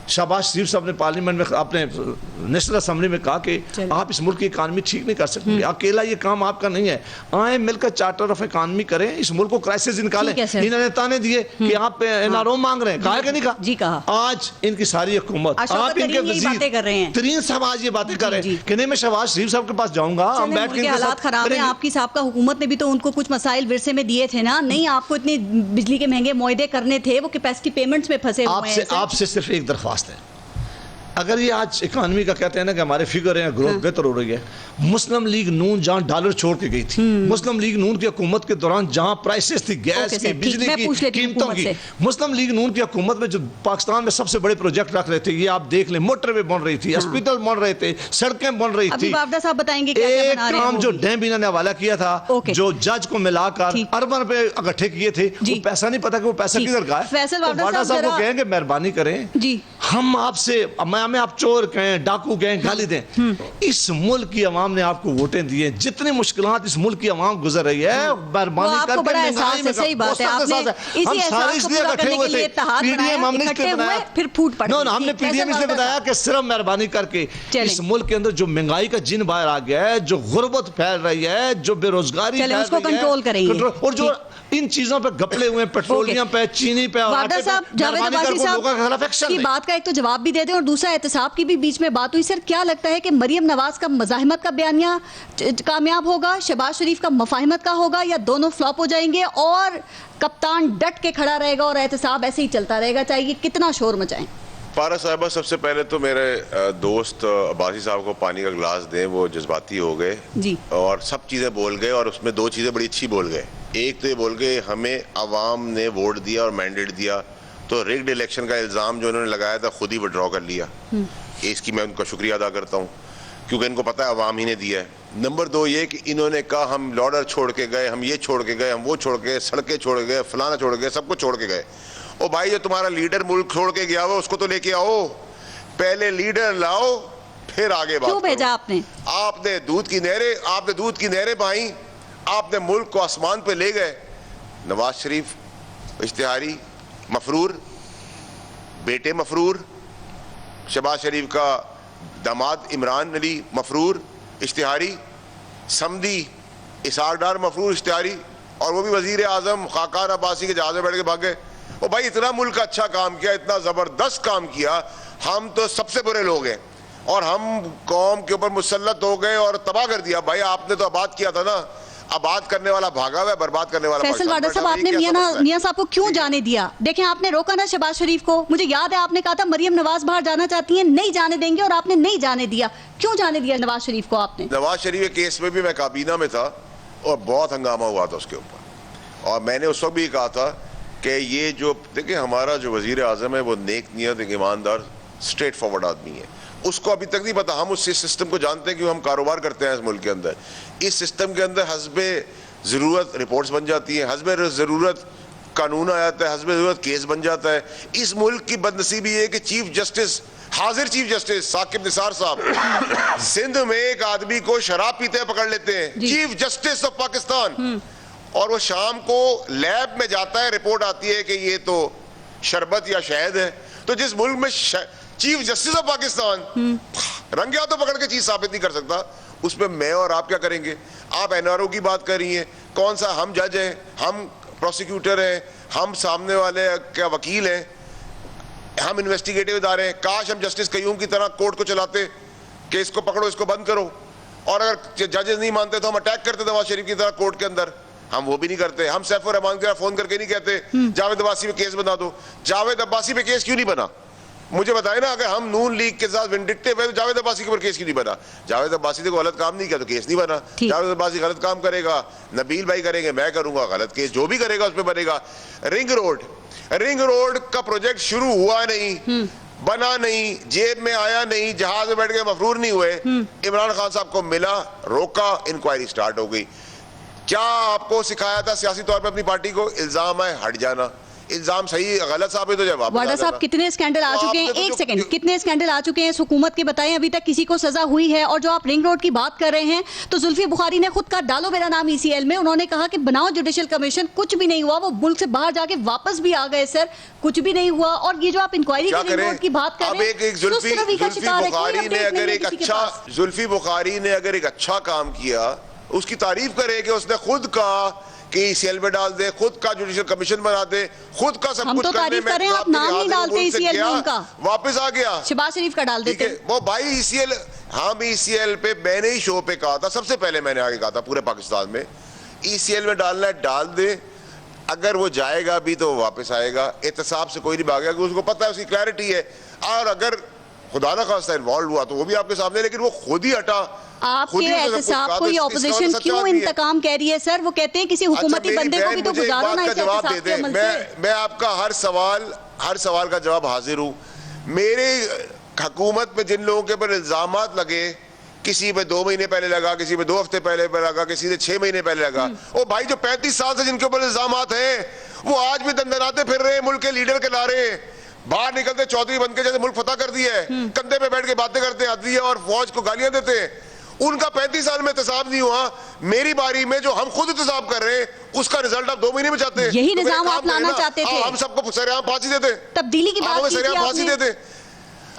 شہباز شریف صاحب نے پارلیمنٹ میں اپنے نیشنل اسمبلی میں کہا کہ آپ اس ملک کی اکانومی ٹھیک نہیں کر سکتے, اکیلا یہ کام آپ کا نہیں ہے, آئیں مل کر چارٹر آف اکانومی کریں, اس ملک کو کرائسس نکالیں. انہوں نے تانے دیے کہ آپ این آر او مانگ رہے ہیں, کہا کہ نہیں کہا؟ جی کہا. آج ان کی ساری حکومت, آپ ان کے وزیر ترین صاحب آج یہ باتیں کر رہے ہیں کہ نہیں میں شہباز شریف صاحب کے پاس جاؤں گا, ہم بیٹھ کے حالات خراب ہیں. آپ کی سابقہ حکومت نے بھی تو ان کو کچھ مسائل ورثے میں دیے تھے نا, نہیں آپ کو اتنے بجلی کے مہنگے معاہدے کرنے تھے, وہ کیپیسٹی پیمنٹس میں پھنسے ہوئے ہیں. آپ سے صرف ایک درخواست ہے, اگر یہ آج اکانومی کا کہتے ہیں نا کہ ہمارے فگر ہیں, گروتھ بہتر ہو رہی ہے, مسلم لیگ نون جہاں ڈالر چھوڑ کے گئی تھی, مسلم لیگ نون کی حکومت کے دوران جہاں پرائسز تھی گیس کی, بجلی کی, قیمتوں کی, مسلم لیگ نون کی حکومت میں جو پاکستان میں سب سے بڑے پروجیکٹ رکھ رہے تھے, یہ آپ دیکھ لیں, موٹر وے بن رہی تھی, ہسپیٹل بن رہے تھے, سڑکیں بن رہی تھی. صاحب بتائیں گے ایک کام جو ڈیم انہوں نے حوالہ کیا تھا, جو جج کو ملا کر اربوں روپے اکٹھے کیے تھے, وہ پیسہ نہیں پتا کہ وہ پیسہ کدھر گیا ہے. واڈا صاحب کو کہیں گے مہربانی کریں, ہم آپ سے, ہمیں آپ چور کہیں, ڈاکو کہیں, گالی دیں, اس ملک کی عوام نے آپ کو ووٹیں دی ہیں, جتنی مشکلات اس ملک کی عوام گزر رہی ہے, مہربانی کر کے مہنگائی میں صحیح بات ہے, ہم سارے اس لیے اکٹھے ہوئے تھے, پی ڈی ایم ہم نے اس لیے بنایا, پھر پھوٹ پڑ ہم نے پی ڈی ایم اس لیے بتایا کہ صرف مہربانی کر کے اس ملک کے اندر جو مہنگائی کا جن باہر آ گیا ہے, جو غربت پھیل رہی ہے, جو بے روزگاری پھیل رہی ہے, اور جو ان چیزوں پہ گپلے ہوئے ہیں, پیٹرولیم پہ, چینی پہ, واڈا صاحب, جاوید عباسی صاحب کی بات کا ایک تو جواب بھی دے دیں, اور دوسرا احتساب کی بھی بیچ میں بات ہوئی. سر کیا لگتا ہے کہ مریم نواز کا مزاحمت کا بیانیہ کامیاب ہوگا, شہباز شریف کا مفاہمت کا ہوگا, یا دونوں فلاپ ہو جائیں گے اور کپتان ڈٹ کے کھڑا رہے گا اور احتساب ایسے ہی چلتا رہے گا, چاہیے کتنا شور مچائیں؟ پارس صاحبہ, سب سے پہلے تو میرے دوست عباسی صاحب کو پانی کا گلاس دیں, وہ جذباتی ہو گئے جی, اور سب چیزیں بول گئے, اور اس میں 2 چیزیں بڑی اچھی بول گئے. ایک تو یہ بول گئے ہمیں عوام نے ووٹ دیا اور مینڈیٹ دیا, تو ریگڈ الیکشن کا الزام جو انہوں نے لگایا تھا خود ہی وڈرا کر لیا. اس کی میں ان کا شکریہ ادا کرتا ہوں, کیونکہ ان کو پتہ ہے عوام ہی نے دیا ہے. نمبر 2 یہ کہ انہوں نے کہا ہم لارڈر چھوڑ کے گئے, ہم یہ چھوڑ کے گئے, ہم وہ چھوڑ کے گئے, سڑکیں چھوڑ کے گئے, فلانا چھوڑ کے گئے, سب کچھ چھوڑ کے گئے. او بھائی, جو تمہارا لیڈر ملک چھوڑ کے گیا ہوا اس کو تو لے کے آؤ, پہلے لیڈر لاؤ پھر آگے بات. کیوں بھیجا آپ نے؟ آپ نے دودھ کی نہریں بہائیں, آپ نے ملک کو آسمان پہ لے گئے. نواز شریف اشتہاری مفرور, بیٹے مفرور, شہباز شریف کا داماد عمران علی مفرور اشتہاری, سمدی اسحاق ڈار مفرور اشتہاری, اور وہ بھی وزیر اعظم خاقان عباسی کے جہاز میں بیٹھ کے بھاگ گئے. اور بھائی اتنا ملک کا اچھا کام کیا, اتنا زبردست کام کیا, ہم تو سب سے برے لوگ ہیں, اور ہم قوم کے اوپر مسلط ہو گئے اور تباہ کر دیا. بھائی آپ نے تو آباد کیا تھا نا, آباد کرنے والا بھاگا ہوا ہے, برباد کرنے والا. فیصل واڈا صاحب, آپ نے میاں صاحب کو کیوں جانے دیا؟ دیکھیں آپ نے روکا نا شہباز شریف کو, مجھے یاد ہے آپ نے کہا تھا مریم نواز باہر جانا چاہتی ہیں, نہیں جانے دیں گے, اور آپ نے نہیں جانے دیا. کیوں جانے دیا نواز شریف کو آپ نے؟ نواز شریف کے کیس میں بھی میں کابینہ میں تھا اور بہت ہنگامہ ہوا تھا اس کے اوپر, اور میں نے اس وقت بھی کہا تھا کہ یہ جو دیکھیں ہمارا جو وزیر اعظم ہے وہ نیک نیت, ایک ایماندار, اسٹریٹ فارورڈ آدمی ہے. اس کو ابھی تک نہیں پتا. ہم اس سسٹم کو جانتے ہیں کہ ہم کاروبار کرتے ہیں اس ملک کے اندر. اس سسٹم کے اندر حسب ضرورت رپورٹس بن جاتی ہیں, حسب ضرورت قانون آ جاتا ہے, حسب ضرورت کیس بن جاتا ہے. اس ملک کی بدنصیبی یہ ہے کہ چیف جسٹس, حاضر چیف جسٹس ثاقب نثار صاحب سندھ میں ایک آدمی کو شراب پیتے پکڑ لیتے ہیں, چیف جسٹس آف پاکستان, اور وہ شام کو لیب میں جاتا ہے, رپورٹ آتی ہے کہ یہ تو شربت یا شہد ہے. تو جس ملک میں چیف جسٹس آف پاکستان رنگے ہاتھوں پکڑ کے چیز ثابت نہیں کر سکتا, اس میں میں اور آپ کیا کریں گے؟ آپ NRO کی بات کر رہی ہیں, کون سا ہم جج ہیں, ہم پروسیکیوٹر ہیں, ہم سامنے والے کیا وکیل ہیں, ہم انویسٹیگیٹو ادارے ہیں. کاش ہم جسٹس قیوم کی طرح کورٹ کو چلاتے کہ اس کو پکڑو, اس کو بند کرو, اور اگر ججز نہیں مانتے تو ہم اٹیک کرتے نواز شریف کی طرح کورٹ کے اندر. ہم وہ بھی نہیں کرتے. ہم سیف الرحمان کے فون کر کے نہیں کہتے جاوید عباسی پہ کیس بنا دو. جاوید عباسی پہ کیس کیوں نہیں بنا؟ مجھے بتائیں نا, اگر ہم نون لیگ کے ساتھ وینڈکٹیو ہے تو جاوید عباسی کے اوپر کیس کیوں نہیں بنا؟ جاوید عباسی نے کوئی غلط کام نہیں کیا تو کیس نہیں بنا. جاوید عباسی غلط کام کرے گا, نبیل بھائی کریں گے, میں کروں گا, غلط کیس جو بھی کرے گا اس پہ بنے گا. رنگ روڈ کا پروجیکٹ شروع ہوا نہیں, بنا نہیں, جیب میں آیا نہیں, جہاز میں بیٹھ کے مفرور نہیں ہوئے. عمران خان صاحب کو ملا, روکا, انکوائری سٹارٹ ہو گئی. کیا آپ کو سکھایا تھا سیاسی طور پہ اپنی پارٹی کو؟ الزام ہے ہٹ جانا, الزام صحیح غلط ثابت ہو جائے واپس. واڈا صاحب کتنے اسکینڈل آ چکے ہیں, ایک سیکنڈ, کتنے اسکینڈل آ چکے ہیں اس حکومت کے, بتائیں ابھی تک کسی کو سزا ہوئی ہے؟ اور جو آپ رنگ روڈ کی بات کر رہے ہیں تو زلفی بخاری نے خود کہا ڈالو میرا نام ECL میں, انہوں نے کہا کہ بناؤ جوڈیشل کمیشن, کچھ بھی نہیں ہوا. وہ ملک سے باہر جا کے واپس بھی آ گئے سر, کچھ بھی نہیں ہوا. اور یہ جو آپ انکوائری کے رنگ روڈ کی بات کر رہے ہیں, زلفی بخاری نے اگر ایک اچھا کام کیا اس کی تعریف کرے کہ اس نے خود کہا کہ ECL میں ڈال دے, خود کا جوڈیشل کمیشن بنا دے, خود کا سب کچھ کرنے میں, آپ نام نہیں ڈالتے ECL میں ان کا, واپس آ گیا. شہباز شریف کا ڈال دیتے وہ بھائی ECL, ہم ECL پہ میں نے ہی شو پہ کہا تھا, سب سے پہلے میں نے آگے کہا تھا پورے پاکستان میں ECL میں ڈالنا ہے ڈال دے, اگر وہ جائے گا بھی تو واپس آئے گا. احتساب سے کوئی نہیں بھاگے گا, اس کو پتہ ہے, اس کی کلیئرٹی ہے. اور اگر خدا نہ خواستہ انوالو ہوا تو وہ بھی آپ کے سامنے, لیکن وہ خود ہی ہٹا. آپ کے احتساب کو یہ اپوزیشن کیوں انتقام کہہ رہی ہے سر؟ وہ کہتے ہیں کسی حکومتی بندے کو بھی تو گزارو نا اس احتساب کے عمل سے. میں آپ کا ہر سوال کا جواب حاضر ہوں. میرے حکومت میں جن لوگوں کے اوپر الزامات لگے, کسی پہ 2 مہینے پہلے لگا, کسی پہ 2 ہفتے پہلے لگا, کسی سے 6 مہینے پہلے لگا. او بھائی جو 35 سال سے جن کے اوپر الزامات ہیں وہ آج بھی دندناتے پھر رہے ہیں, ملک کے لیڈر کے لا رہے ہیں, باہر نکلتے چودھری بن کے جیسے ملک فتح کر دیا ہے, کندھے پہ بیٹھ کے باتیں کرتے ہیں, عدلیہ اور فوج کو گالیاں دیتے ہیں. ان کا 35 سال میں احتساب نہیں ہوا. میری باری میں جو ہم خود احتساب کر رہے ہیں اس کا رزلٹ آپ 2 مہینے میں چاہتے ہیں. یہی نظام آپ لانا چاہتے تھے. ہم سب کو سر عام پھانسی دیتے, تبدیلی کی بات کی پھانسی دیتے.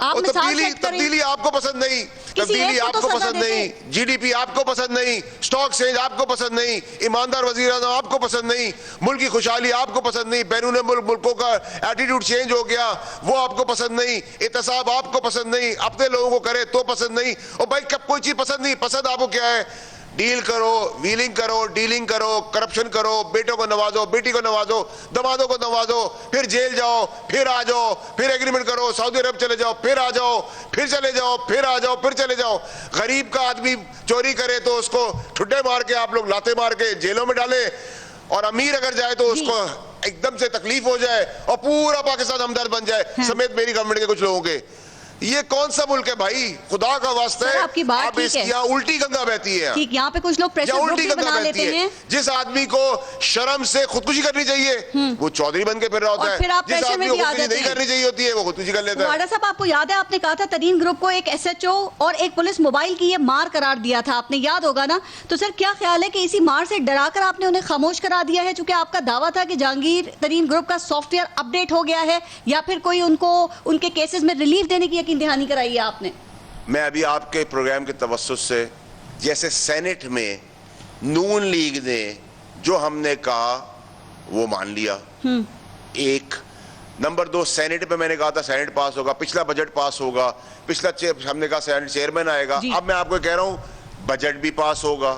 تبدیلی آپ کو پسند نہیں, تبدیلی آپ کو پسند نہیں, GDP آپ کو پسند نہیں, اسٹاک ایکسچینج آپ کو پسند نہیں, ایماندار وزیر اعظم آپ کو پسند نہیں, ملک کی خوشحالی آپ کو پسند نہیں, بیرون ملک ملکوں کا ایٹیٹیوڈ چینج ہو گیا وہ آپ کو پسند نہیں, احتساب آپ کو پسند نہیں, اپنے لوگوں کو کرے تو پسند نہیں. اور بھائی کب کوئی چیز پسند نہیں, پسند آپ کو کیا ہے؟ ڈیل کرو, ویلنگ کرو, ڈیلنگ کرو, کرپشن کرو, بیٹوں کو نوازو, بیٹی کو نوازو, دمادوں کو نوازو, پھر جیل جاؤ, پھر آ جاؤ, پھر ایگریمنٹ کرو, سعودی عرب چلے جاؤ, پھر آ جاؤ, پھر چلے جاؤ, پھر آ جاؤ, پھر چلے جاؤ. غریب کا آدمی چوری کرے تو اس کو ٹھڈے مار کے آپ لوگ لاتے مار کے جیلوں میں ڈالیں, اور امیر اگر جائے تو اس کو ایک دم سے تکلیف ہو جائے اور پورا پاکستان ہمدرد بن جائے سمیت میری گورنمنٹ کے کچھ لوگوں کے. یہ کون سا ملک ہے بھائی؟ خدا کا واسطہ ہے, آپ کی بات ٹھیک ہے, یہاں الٹی گنگا بہتی ہے. ٹھیک, یہاں پہ کچھ لوگ پریشر گروپ بھی بنا لیتے ہیں. جس آدمی کو شرم سے خودکشی کرنی چاہیے وہ چودھری بن کے پھر رہا ہوتا ہے, جس آدمی کو خودکشی نہیں کرنی چاہیے ہوتی ہے وہ خودکشی کر لیتا ہے. واڈا صاحب آپ کو یاد ہے آپ نے کہا تھا ترین گروپ کو ایک SHO اور ایک پولیس موبائل کی یہ مار قرار دیا تھا, آپ نے یاد ہوگا نا. تو سر کیا خیال ہے کہ اسی مار سے ڈرا کر آپ نے انہیں خاموش کرا دیا ہے, چونکہ آپ کا دعویٰ تھا کہ جہانگیر ترین گروپ کا سافٹ ویئر اپ ڈیٹ ہو گیا ہے, یا پھر کوئی ان کو ان کے کیسز میں ریلیف دینے کی یقین دہانی کرائی ہے آپ نے؟ میں ابھی آپ کے پروگرام کے توسط سے, جیسے سینٹ میں نون لیگ نے جو ہم نے کہا وہ مان لیا, 1 نمبر 2 سینٹ پہ میں نے کہا تھا سینٹ پاس ہوگا, پچھلا بجٹ پاس ہوگا, پچھلا ہم نے کہا سینٹ چیئرمین آئے گا. اب میں آپ کو کہہ رہا ہوں بجٹ بھی پاس ہوگا,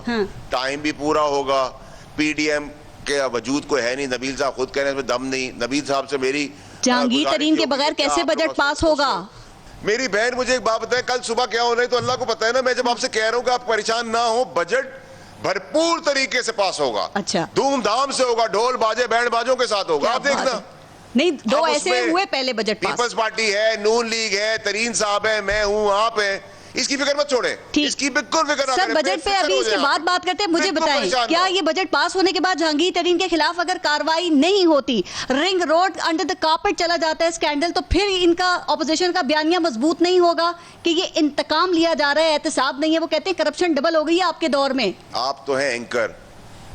ٹائم بھی پورا ہوگا, PDM کے وجود کوئی ہے نہیں, نبیل صاحب خود کہہ رہے ہیں اس میں دم نہیں. نبیل صاحب سے میری جہانگیر ترین کے بغیر کیسے بجٹ پاس ہوگا؟ میری بہن مجھے ایک بات بتائے, کل صبح کیا ہونا ہے تو اللہ کو پتہ ہے نا. میں جب آپ سے کہہ رہا ہوں کہ آپ پریشان نہ ہو, بجٹ بھرپور طریقے سے پاس ہوگا, اچھا, دھوم دھام سے ہوگا, ڈھول باجے بینڈ باجوں کے ساتھ ہوگا. آپ دیکھنا नहीं, दो अब ऐसे उसमें हुए पहले बजट पास। पीपल्स पार्टी है, नून लीग है, तरीन साहब है, मैं हूँ, आप हैं, इसकी फिक्र मत छोड़े, ठीक। इसकी बिल्कुल फिक्र ना सर करें, बजट पे बेफिक्र अभी हो इसके जाए बाद आप। बात करते हैं, मुझे बिल्कुल बताएं परेशान क्या ना। ये बजट पास होने के बाद जहांगीर तरीन के खिलाफ अगर कार्रवाई नहीं होती, ring road under the carpet चला जाता है स्कैंडल, तो फिर इनका ऑपोजिशन का बयानिया मजबूत नहीं होगा कि ये इंतकाम लिया जा रहा है, एहतसाब नहीं है। वो कहते हैं करप्शन डबल हो गई है आपके दौर में। आप तो हैं एंकर,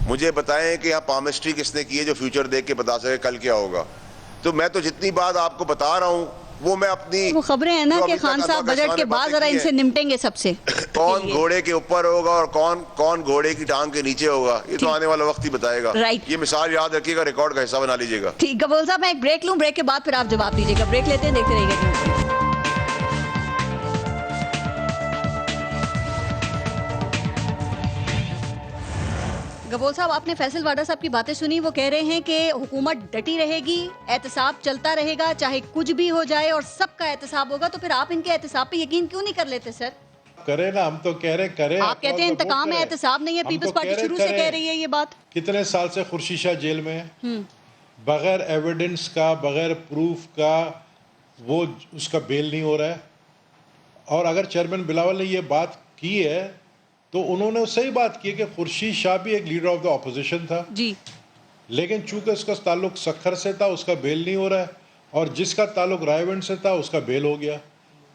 मुझे बताएं कि यहाँ पामिस्ट्री किसने की है जो फ्यूचर देख के बता सके कल क्या होगा। तो मैं तो जितनी बात आपको बता रहा हूँ वो मैं अपनी वो खबरें हैं ना जो कि अभी तक खान साहब अदवा बजट का के बाद बातें जरा की इनसे हैं। निपटेंगे सबसे। कौन घोड़े के ऊपर होगा और कौन घोड़े की टांग के नीचे होगा, ये तो आने वाला वक्त ही बताएगा। राइट। ये मिसाल याद रखिएगा, रिकॉर्ड का हिस्सा बना लीजिएगा। ठीक, गबोल साहब मैं एक ब्रेक लूं, ब्रेक के बाद फिर आप जवाब दीजिएगा। ब्रेक लेते हैं, देखते रहिएगा। गबोल साहब, आपने फैसल वाडा साहब की बातें सुनी। वो कह रहे हैं कि हुकूमत डटी रहेगी, एहतसाब चलता रहेगा, चाहे कुछ भी हो जाए और सबका एहतसाब होगा। तो फिर आप इनके एहतसाब पे यकीन क्यों नहीं कर लेते सर? करे ना, हम तो कह रहे करें। आप कहते हैं इंतकाम है, एहतसाब नहीं है। पीपल्स पार्टी शुरू से कह रही है ये बात। कितने साल से खुर्शीद शाह जेल में है, बगैर एविडेंस का, बगैर प्रूफ का वो उसका बेल नहीं हो रहा है। और अगर चेयरमैन बिलावल ने ये बात की है तो उन्होंने सही बात की है कि खुर्शीद शाह भी एक लीडर ऑफ द ऑपोजिशन था जी, लेकिन चूंकि उसका ताल्लुक सखर से था उसका बेल नहीं हो रहा है, और जिसका ताल्लुक रायवंड से था उसका बेल हो गया।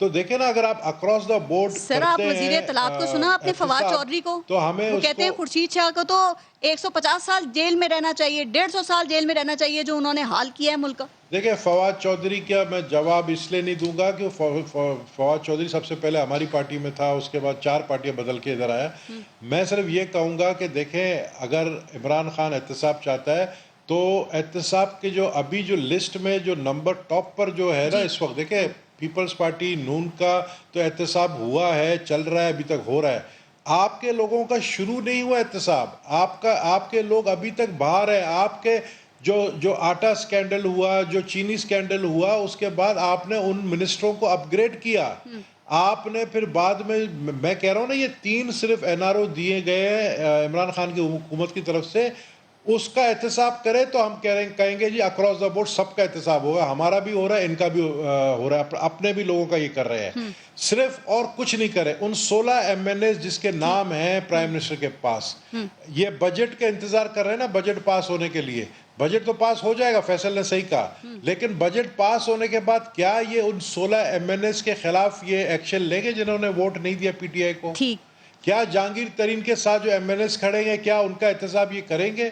तो देखें ना, अगर आप अक्रॉस द बोर्ड सर आप वजीर तलात को सुना आपने, फवाद चौधरी को? तो हमें वो कहते हैं खुर्शीद शाह को तो 150 साल जेल में रहना चाहिए, 150 साल जेल में रहना चाहिए जो उन्होंने हाल किया है मुल्क का। देखिए फवाद चौधरी का मैं जवाब इसलिए नहीं दूंगा कि फवाद चौधरी सबसे पहले हमारी पार्टी में था, उसके बाद 4 पार्टियां बदल के इधर आया। मैं सिर्फ ये कहूँगा कि देखें, अगर इमरान खान एहतसाब चाहता है तो एहतसाब के जो अभी जो लिस्ट में जो नंबर टॉप पर जो है ना इस वक्त, देखें पीपल्स पार्टी नून का तो एहतसाब हुआ है, चल रहा है, अभी तक हो रहा है। आपके लोगों का शुरू नहीं हुआ एहतसाब, आपके लोग अभी तक बाहर है। आपके जो आटा स्कैंडल हुआ, जो चीनी स्कैंडल हुआ, उसके बाद आपने उन मिनिस्टरों को अपग्रेड किया। आपने फिर बाद में, मैं कह रहा हूँ ना, ये 3 सिर्फ एनआरओ दिए गए हैं इमरान खान की हुकूमत की तरफ से, उसका एहतसाब करे तो हम कहेंगे जी अक्रॉस द बोर्ड सबका एहतसाब होगा। हमारा भी हो रहा है, इनका भी हो रहा है, अपने भी लोगों का ये कर रहे हैं सिर्फ, और कुछ नहीं करे। उन 16 MNAs जिसके नाम हैं प्राइम मिनिस्टर के पास, ये बजट का इंतजार कर रहे हैं ना, बजट पास होने के लिए। बजट तो पास हो जाएगा, फैसल ने सही कहा, लेकिन बजट पास होने के बाद क्या ये उन 16 MNAs के खिलाफ ये एक्शन लेंगे जिन्होंने वोट नहीं दिया PTI को? ठीक, क्या जहांगीर तरीन के साथ जो MNAs खड़े हैं, क्या उनका एहतसाब ये करेंगे?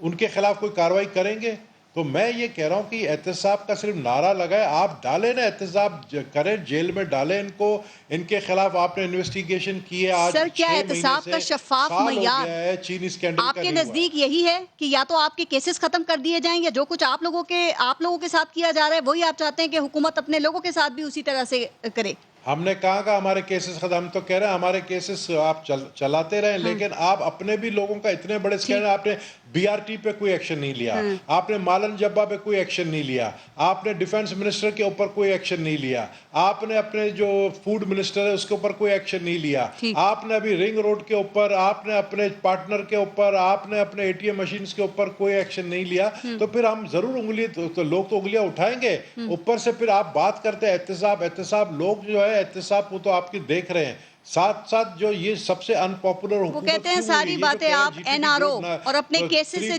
उनके खिलाफ कोई कार्रवाई करेंगे? तो मैं ये कह रहा हूँ कि एहतसाब का सिर्फ नारा लगाए, आप डालें ना, एहतसाब करें, जेल में डालें इनको, इनके खिलाफ आपने इन्वेस्टिगेशन की है। आज सर क्या 6 एहतसाब महीने का से शफाफ साल हो मयार गया है, चीनी स्कैंडल का आपके नहीं हुआ। नजदीक यही है कि या तो आपके केसेस खत्म कर दिए जाएं, या जो कुछ आप लोगों के साथ किया जा रहा है वही आप चाहते हैं कि हुकूमत अपने लोगों के साथ भी उसी तरह से करे? हमने कहा कि हमारे केसेस खत्म, हम तो कह रहे हैं हमारे केसेस आप चलाते रहें, लेकिन आप अपने भी लोगों का इतने बड़े स्कैंडल, आपने BRT पे कोई एक्शन नहीं लिया, आपने मालन जब्बा पे कोई एक्शन नहीं लिया, आपने डिफेंस मिनिस्टर के ऊपर कोई एक्शन नहीं लिया, आपने अपने जो फूड मिनिस्टर है उसके ऊपर कोई एक्शन नहीं लिया, आपने अभी रिंग रोड के ऊपर, आपने अपने पार्टनर के ऊपर, आपने अपने ATM मशीन के ऊपर कोई एक्शन नहीं लिया। तो फिर हम जरूर उंगली तो लोग तो उंगलियां उठाएंगे। ऊपर से फिर आप बात करते हैं एहतसाब, लोग जो है एहतसाब वो तो आपकी देख रहे हैं, साथ साथ जो ये सबसे अनपॉपुलर वो कहते हैं सारी बातें आप NRO और अपने केसेस से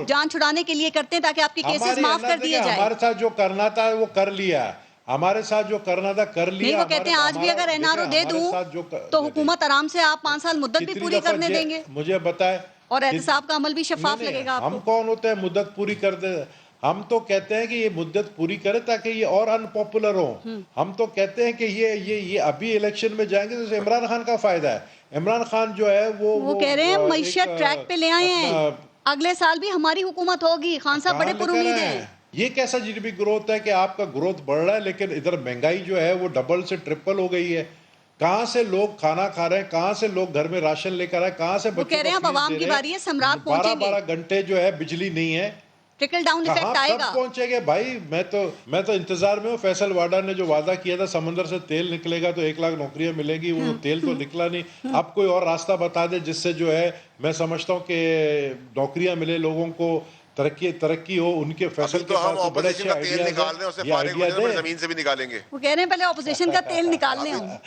जान छुड़ाने के लिए करते हैं ताकि आपके केसेस माफ कर दिए जाए। हमारे साथ जो करना था वो कर लिया, हमारे साथ जो करना था कर लिया। नहीं, वो कहते हैं आज भी अगर NRO दे दूं तो हुकूमत आराम से आप 5 साल मुद्दत भी पूरी करने देंगे। मुझे बताए, और एहतसाब का अमल भी शफाफ लगेगा आपको। हम कौन होते हैं मुद्दत पूरी कर दे? हम तो कहते हैं कि ये मुद्दत पूरी करे ताकि ये और अनपॉपुलर हो। हम तो कहते हैं कि ये अभी इलेक्शन में जाएंगे तो इमरान खान का फायदा है। इमरान खान जो है वो कह रहे हैं मईशत ट्रैक पे ले आए हैं, अगले साल भी हमारी हुकूमत होगी। खान साहब बड़े पुरुमीद हैं। ये कैसा GDP ग्रोथ है कि आपका ग्रोथ बढ़ रहा है लेकिन इधर महंगाई जो है वो डबल से ट्रिपल हो गई है। कहाँ से लोग खाना खा रहे हैं, कहाँ से लोग घर में राशन लेकर आए, कहाँ से वो कह रहे हैं अब आवाम की बारी है, सम्राट पहुंचेंगे। 12 घंटे जो है बिजली नहीं है, ट्रिकल डाउन इफेक्ट आएगा। पहुंचेंगे भाई। मैं तो इंतजार में हूँ। फैसल वाडा ने जो वादा किया था समंदर से तेल निकलेगा तो 1 लाख नौकरियां मिलेगी, वो तेल तो निकला नहीं। अब कोई और रास्ता बता दे जिससे जो है मैं समझता हूँ कि नौकरियां मिले लोगों को, तरक्की हो उनके फैसल अभी के तो हम पास तो बड़े ऑपोजिशन अच्छे का तेल आइडियाज निकाल रहे हैं, उससे हैं, ये फारिग हो आइडिया जाए, दे। जमीन से भी निकालेंगे। वो कह रहे हैं पहले ऑपोजिशन का तेल निकाल लें हम।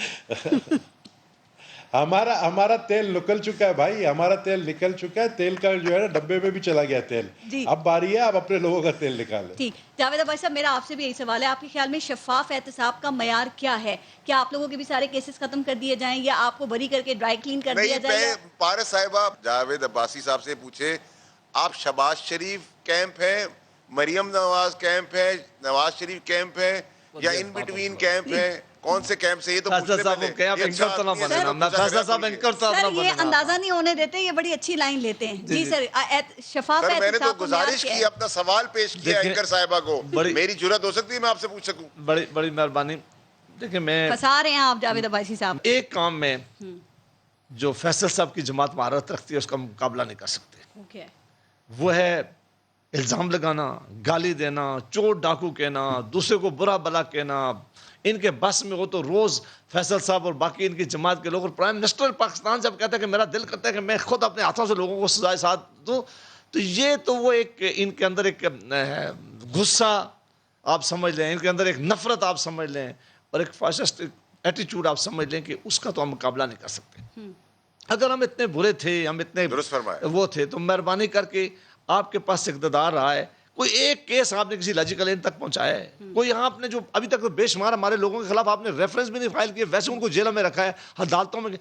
हमारा तेल निकल चुका है भाई, हमारा तेल निकल चुका है, तेल का जो है ना डब्बे में भी चला गया तेल। जी। अब बारी है, अब अपने लोगों का तेल निकालें। ठीक, जावेद अब्बासी साहब, मेरा आपसे भी यही सवाल है, आपके ख्याल में शफाफ एहतसाब का मयार क्या है? क्या आप लोगों के भी सारे केसेस खत्म कर दिए जाएं या आपको बरी करके ड्राई क्लीन कर दिया नहीं, जाए? मैं पारस साहिबा जावेद अब्बासी साहब से पूछे, आप शहबाज शरीफ कैंप है, मरियम नवाज कैंप है, नवाज शरीफ कैंप है, या इन बिटवीन कैंप है, कौन से कैंप से? ये तो फैसला साहब को क्या एंकर तो ना बने ना, मैं फैसला साहब एंकर तो सर, ना ये बने। अंदाजा नहीं होने देते, ये बड़ी अच्छी लाइन लेते हैं। जी सर, शफाफ सर, मैंने तो एहतसाब का मयार गुजारिश क्या की, है? अपना सवाल पेश किया देखिए, एंकर साहिबा को, बड़ी- मेरी जुर्रत हो सकती है मैं आपसे पूछ सकूं? बड़ी बड़ी मेहरबानी। देखिए, मैं फंसा रहे हैं आप जावेद अब्बासी साहब। एक काम में जो फैसल साहब की जमात महारत रखती है उसका मुकाबला नहीं कर सकते। ओके, वो है इल्ज़ाम लगाना, गाली देना, चोर डाकू कहना, दूसरे को बुरा भला कहना। इनके बस में हो तो रोज़ फैसल साहब और बाकी इनकी जमात के लोग, और प्राइम मिनिस्टर पाकिस्तान जब कहता है कि मेरा दिल करता है कि मैं खुद अपने हाथों से लोगों को सजाए साथ दूँ, तो ये तो वो एक इनके अंदर एक गुस्सा आप समझ लें, इनके अंदर एक नफ़रत आप समझ लें, और एक फाशिस्ट एटीट्यूड आप समझ लें कि उसका तो हम मुकाबला नहीं कर सकते। अगर हम इतने बुरे थे, हम इतने दुरुस्त फरमाया। वो थे, तो मेहरबानी करके आपके पास इक़्तिदार रहा है, कोई एक केस आपने किसी लॉजिकल एंड तक पहुंचाया है? कोई आपने जो अभी तक तो बेशुमार हमारे लोगों के खिलाफ आपने रेफरेंस भी नहीं फाइल किए, वैसे उनको जेल में रखा है, अदालतों में।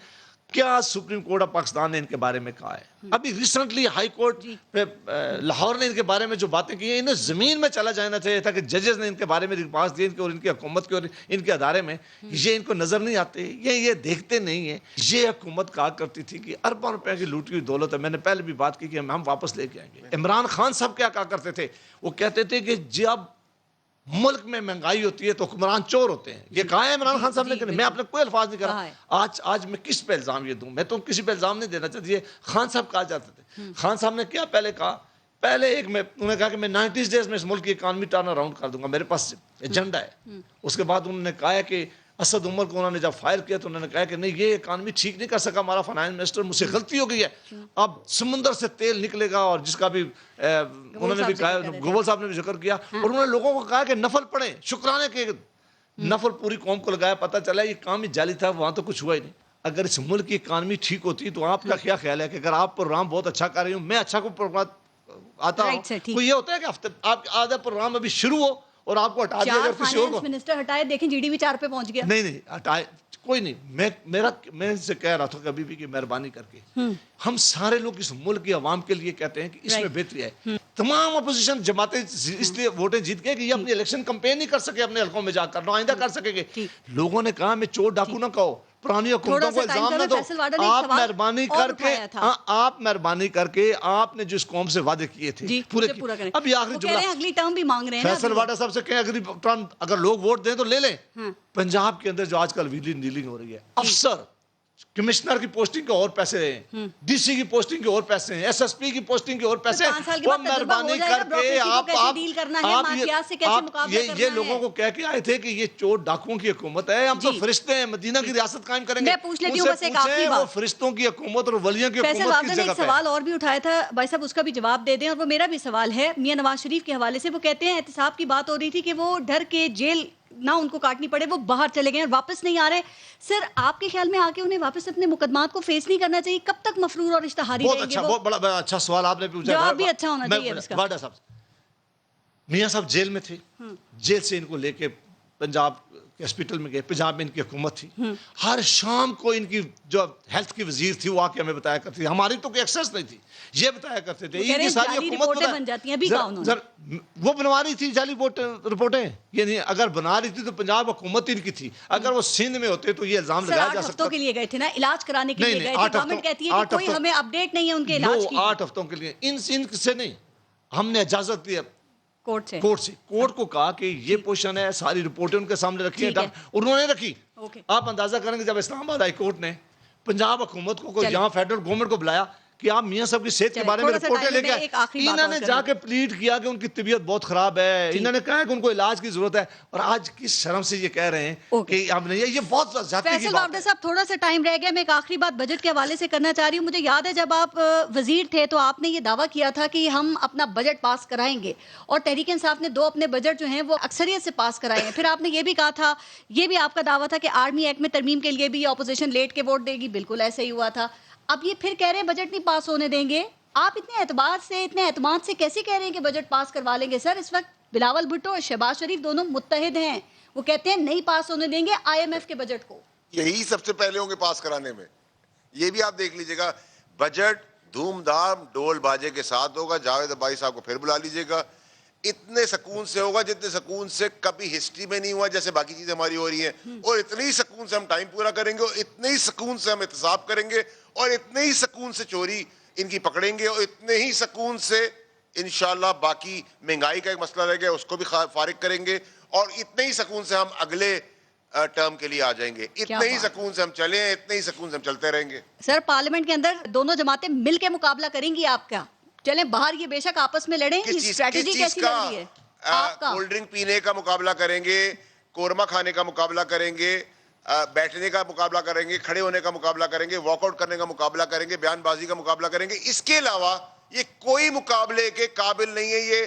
क्या सुप्रीम कोर्ट ऑफ पाकिस्तान ने इनके बारे में कहा है? अभी रिसेंटली हाई कोर्ट पे लाहौर ने इनके बारे में जो बातें की हैं, इन्हें ज़मीन में चला जाना चाहिए था कि जजेस ने इनके बारे में रिपोर्ट दिए इनके और इनकी हुकूमत के और इनके अदारे में, ये इनको नज़र नहीं आते, ये देखते नहीं है। ये हुकूमत कहा करती थी कि अरबों रुपए की लूटी हुई दौलत है। मैंने पहले भी बात की कि हम वापस लेके आएंगे। इमरान खान साहब क्या कहा करते थे? वो कहते थे कि जब मुल्क में महंगाई होती है तो हुक्मरान चोर होते हैं। ये कहा है इमरान खान साहब ने कि नहीं? मैं अपने कोई अल्फाज नहीं कर रहा। आज मैं किस पे इल्ज़ाम ये दूं? मैं तो किसी पे इल्ज़ाम नहीं देना चाहती। ये खान साहब कहा जाते थे। खान साहब ने क्या पहले कहा? पहले उन्होंने कहा कि मैं 90 डेज में इस मुल्क की इकानमी टर्न अराउंड कर दूंगा, मेरे पास एजेंडा है। उसके बाद उन्होंने कहा है कि असद उमर को उन्होंने जब फायर किया तो उन्होंने कहा कि नहीं, ये इकानमी ठीक नहीं कर सका हमारा फाइनेंस मिनिस्टर, मुझसे गलती हो गई है, अब समुंदर से तेल निकलेगा। और जिसका भी उन्होंने भी कहा, गोवल साहब ने भी जिक्र किया, और उन्होंने लोगों को कहा कि नफल पढ़े, शुक्राने के नफल पूरी कौम को लगाया। पता चला ये काम ही जाली था, वहां तो कुछ हुआ ही नहीं। अगर इस मुल्क की इकानमी ठीक होती तो आपका क्या ख्याल है कि अगर आप प्रोग्राम बहुत अच्छा कर रही हूँ, मैं अच्छा को प्रोग्राम आता हूँ, तो ये होता है कि हफ्ते आप आधा प्रोग्राम अभी शुरू हो और आपको हटा दिया अगर किसी और को। मिनिस्टर हटाए, देखें जीडीपी 4 पे पहुंच गया। नहीं हटाए, कोई नहीं। मैं इनसे कह रहा था कभी भी कि मेहरबानी करके हम सारे लोग इस मुल्क की आवाम के लिए कहते हैं कि इसमें बेहतरी है। तमाम अपोजिशन जमातें इसलिए वोटें जीत गए कि ये अपनी इलेक्शन कैंपेन नहीं कर सके अपने हलकों में जाकर, ना आइंदा कर सकेंगे। लोगों ने कहा मैं चोर डाकू ना कहो, पुरानी हुकूमतों को इल्जाम ना दो। आप मेहरबानी करके आपने जिस कौम से वादे किए थे पूरे करें। अब ये आखिरी जुमला, अगली टर्म भी मांग रहे हैं फैसल वाडा साहब से कहें अगली टर्म अगर लोग वोट दें तो ले लें। पंजाब के अंदर जो आजकल व्हीलिंग डीलिंग हो रही है, अफसर कमिश्नर की पोस्टिंग के और पैसे हैं, डीसी की पोस्टिंग के और पैसे हैं, एसएसपी की पोस्टिंग के और पैसे हैं। वो मेहरबानी करके ये लोगों को कह के आए थे कि ये चोर डाकुओं की हुकूमत है, हम तो फरिश्ते हैं, मदीना की रियासत कायम करेंगे। मैं पूछ लेती हूं बस एक आखिरी बात, वो फरिश्तों की हुकूमत और वलियों की हुकूमत की जगह पे सवाल और भी उठाया था भाई साहब, उसका भी जवाब दे दें। और वो मेरा भी सवाल है मियां नवाज शरीफ के हवाले से। वो कहते हैं एहतिसाब की बात हो रही थी कि वो डर के जेल ना उनको काटनी पड़े, वो बाहर चले गए और वापस नहीं आ रहे। सर, आपके ख्याल में आके उन्हें वापस अपने मुकदमात को फेस नहीं करना चाहिए? कब तक मफरूर और इश्तहारी रहेंगे? बहुत बड़ा अच्छा सवाल आपने पूछा, जवाब भी अच्छा होना चाहिए इसका। वाडा साहब, मियां साहब जेल में थे, जेल से इनको लेके पंजाब हॉस्पिटल में गए, पंजाब में इनकी हुकूमत थी। हर शाम को इनकी जो हेल्थ की वजीर थी वो आके हमें बताया करती थी, हमारी तो कोई एक्सेस नहीं थी, ये बताया करते थे। इनकी सारी हुकूमत बन जाती हैं, वो बनवा रही थी जाली रिपोर्टें, ये नहीं, अगर बना रही थी तो पंजाब हुकूमत इनकी थी। अगर वो सिंध में होते तो ये इल्जाम लगाया जा सकता। 8 हफ्तों के लिए गए थे ना, इलाज कराने के लिए गए थे। गवर्नमेंट कहती है कि कोई हमें अपडेट नहीं है उनके इलाज की। 8 हफ्तों के लिए इनसे नहीं, हमने इजाजत दी कोर्ट से। कोर्ट को कहा कि ये पोजीशन है, सारी रिपोर्टें उनके सामने रखी है, उन्होंने रखी। आप अंदाजा करेंगे जब इस्लामाबाद हाई कोर्ट ने पंजाब हुकूमत को यहाँ फेडरल गवर्नमेंट को बुलाया کہ آپ میاں صاحب کی صحت کے بارے میں تھوڑا سا رپورٹیں لے ٹائم میں ایک کے آخری بات انہوں نے اور جا کرنا کے پلیڈ کیا کہ ان کی طبیعت بہت خراب ہے, انہوں نے کہا کہ ان کو علاج کی ضرورت ہے, اور آج کس شرم سے یہ کہہ رہے ہیں کہ اب نہیں, یہ بہت زیادتی کی فیصل بات وافدہ ہے. صاحب تھوڑا سا ٹائم رہ گیا, میں ایک آخری بات بجٹ کے حوالے سے کرنا چاہ رہی ہوں. مجھے یاد ہے جب آپ وزیر تھے تو آپ نے یہ دعویٰ کیا تھا کہ ہم اپنا بجٹ پاس کرائیں گے, اور تحریک انصاف نے 2 اپنے بجٹ جو ہیں وہ اکثریت سے پاس کرائے ہیں. پھر آپ نے یہ بھی کہا تھا, یہ بھی آپ کا دعویٰ تھا کہ آرمی ایکٹ میں ترمیم کے لیے بھی اپوزیشن لیٹ کے ووٹ دے گی, بالکل ایسا ہی ہوا تھا. اب یہ پھر کہہ رہے ہیں بجٹ نہیں پاس ہونے دیں گے. آپ اتنے اعتبار سے, اتنے اعتماد سے کیسے کہہ رہے ہیں کہ بجٹ پاس کروا لیں گے؟ سر اس وقت بلاول بھٹو اور شہباز شریف دونوں متحد ہیں, وہ کہتے ہیں نہیں پاس ہونے دیں گے IMF کے بجٹ کو. یہی سب سے پہلے ہوں گے پاس کرانے میں. یہ بھی آپ دیکھ لیجئے گا, بجٹ دھوم دھام ڈول باجے کے ساتھ ہوگا. جاوید عباسی صاحب کو پھر بلا لیجئے گا, اتنے سکون سے ہوگا جتنے سکون سے کبھی ہسٹری میں نہیں ہوا, جیسے باقی چیزیں ہماری ہو رہی ہیں. اور اتنے ہی سکون سے ہم ٹائم پورا کریں گے, اور اتنے ہی سکون سے ہم احتساب کریں گے, اور اتنے ہی سکون سے چوری ان کی پکڑیں گے, اور اتنے ہی سکون سے انشاءاللہ باقی مہنگائی کا ایک مسئلہ رہ گیا اس کو بھی فارغ کریں گے, اور اتنے ہی سکون سے ہم اگلے ٹرم کے لیے آ جائیں گے. اتنے ہی سکون سے ہم چلیں, اتنے ہی سکون سے ہم چلتے رہیں گے. سر پارلیمنٹ کے اندر دونوں جماعتیں مل کے مقابلہ کریں گی آپ کا, چلیں باہر یہ بے شک آپس میں لڑیں, اسٹریٹجی کیسی لگ رہی ہے آپ کا؟ کولڈ ڈرنک پینے کا مقابلہ کریں گے, قورمہ کھانے کا مقابلہ کریں گے, بیٹھنے کا مقابلہ کریں گے, کھڑے ہونے کا مقابلہ کریں گے, واک آؤٹ کرنے کا مقابلہ کریں گے, بیان بازی کا مقابلہ کریں گے. اس کے علاوہ یہ کوئی مقابلے کے قابل نہیں ہے. یہ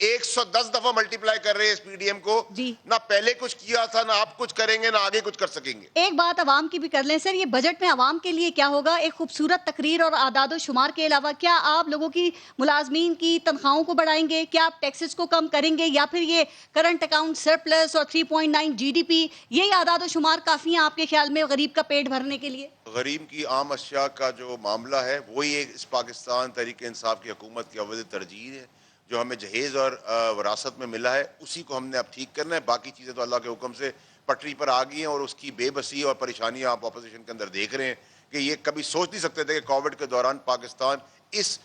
110 دفعہ ملٹیپلائی کر رہے ہیں اس PDM کو. نہ پہلے کچھ کیا تھا, نہ آپ کچھ کریں گے, نہ آگے کچھ کر سکیں گے. ایک بات عوام کی بھی کر لیں سر, یہ بجٹ میں عوام کے لیے کیا ہوگا؟ ایک خوبصورت تقریر اور اعداد و شمار کے علاوہ کیا آپ لوگوں کی ملازمین کی تنخواہوں کو بڑھائیں گے؟ کیا آپ ٹیکسز کو کم کریں گے؟ یا پھر یہ کرنٹ اکاؤنٹ سرپلس اور 3.9 GDP, یہی اعداد و شمار کافی ہیں آپ کے خیال میں غریب کا پیٹ بھرنے کے لیے؟ غریب کی عام اشیاء کا جو معاملہ ہے وہی اس پاکستان تحریک انصاف کی حکومت کی اول ترجیح ہے. جو ہمیں جہیز اور وراثت میں ملا ہے اسی کو ہم نے اب ٹھیک کرنا ہے. باقی چیزیں تو اللہ کے حکم سے پٹری پر آ گئی ہیں, اور اس کی بے بسی اور پریشانیاں آپ اپوزیشن کے اندر دیکھ رہے ہیں کہ یہ کبھی سوچ نہیں سکتے تھے کہ کووڈ کے دوران پاکستان اس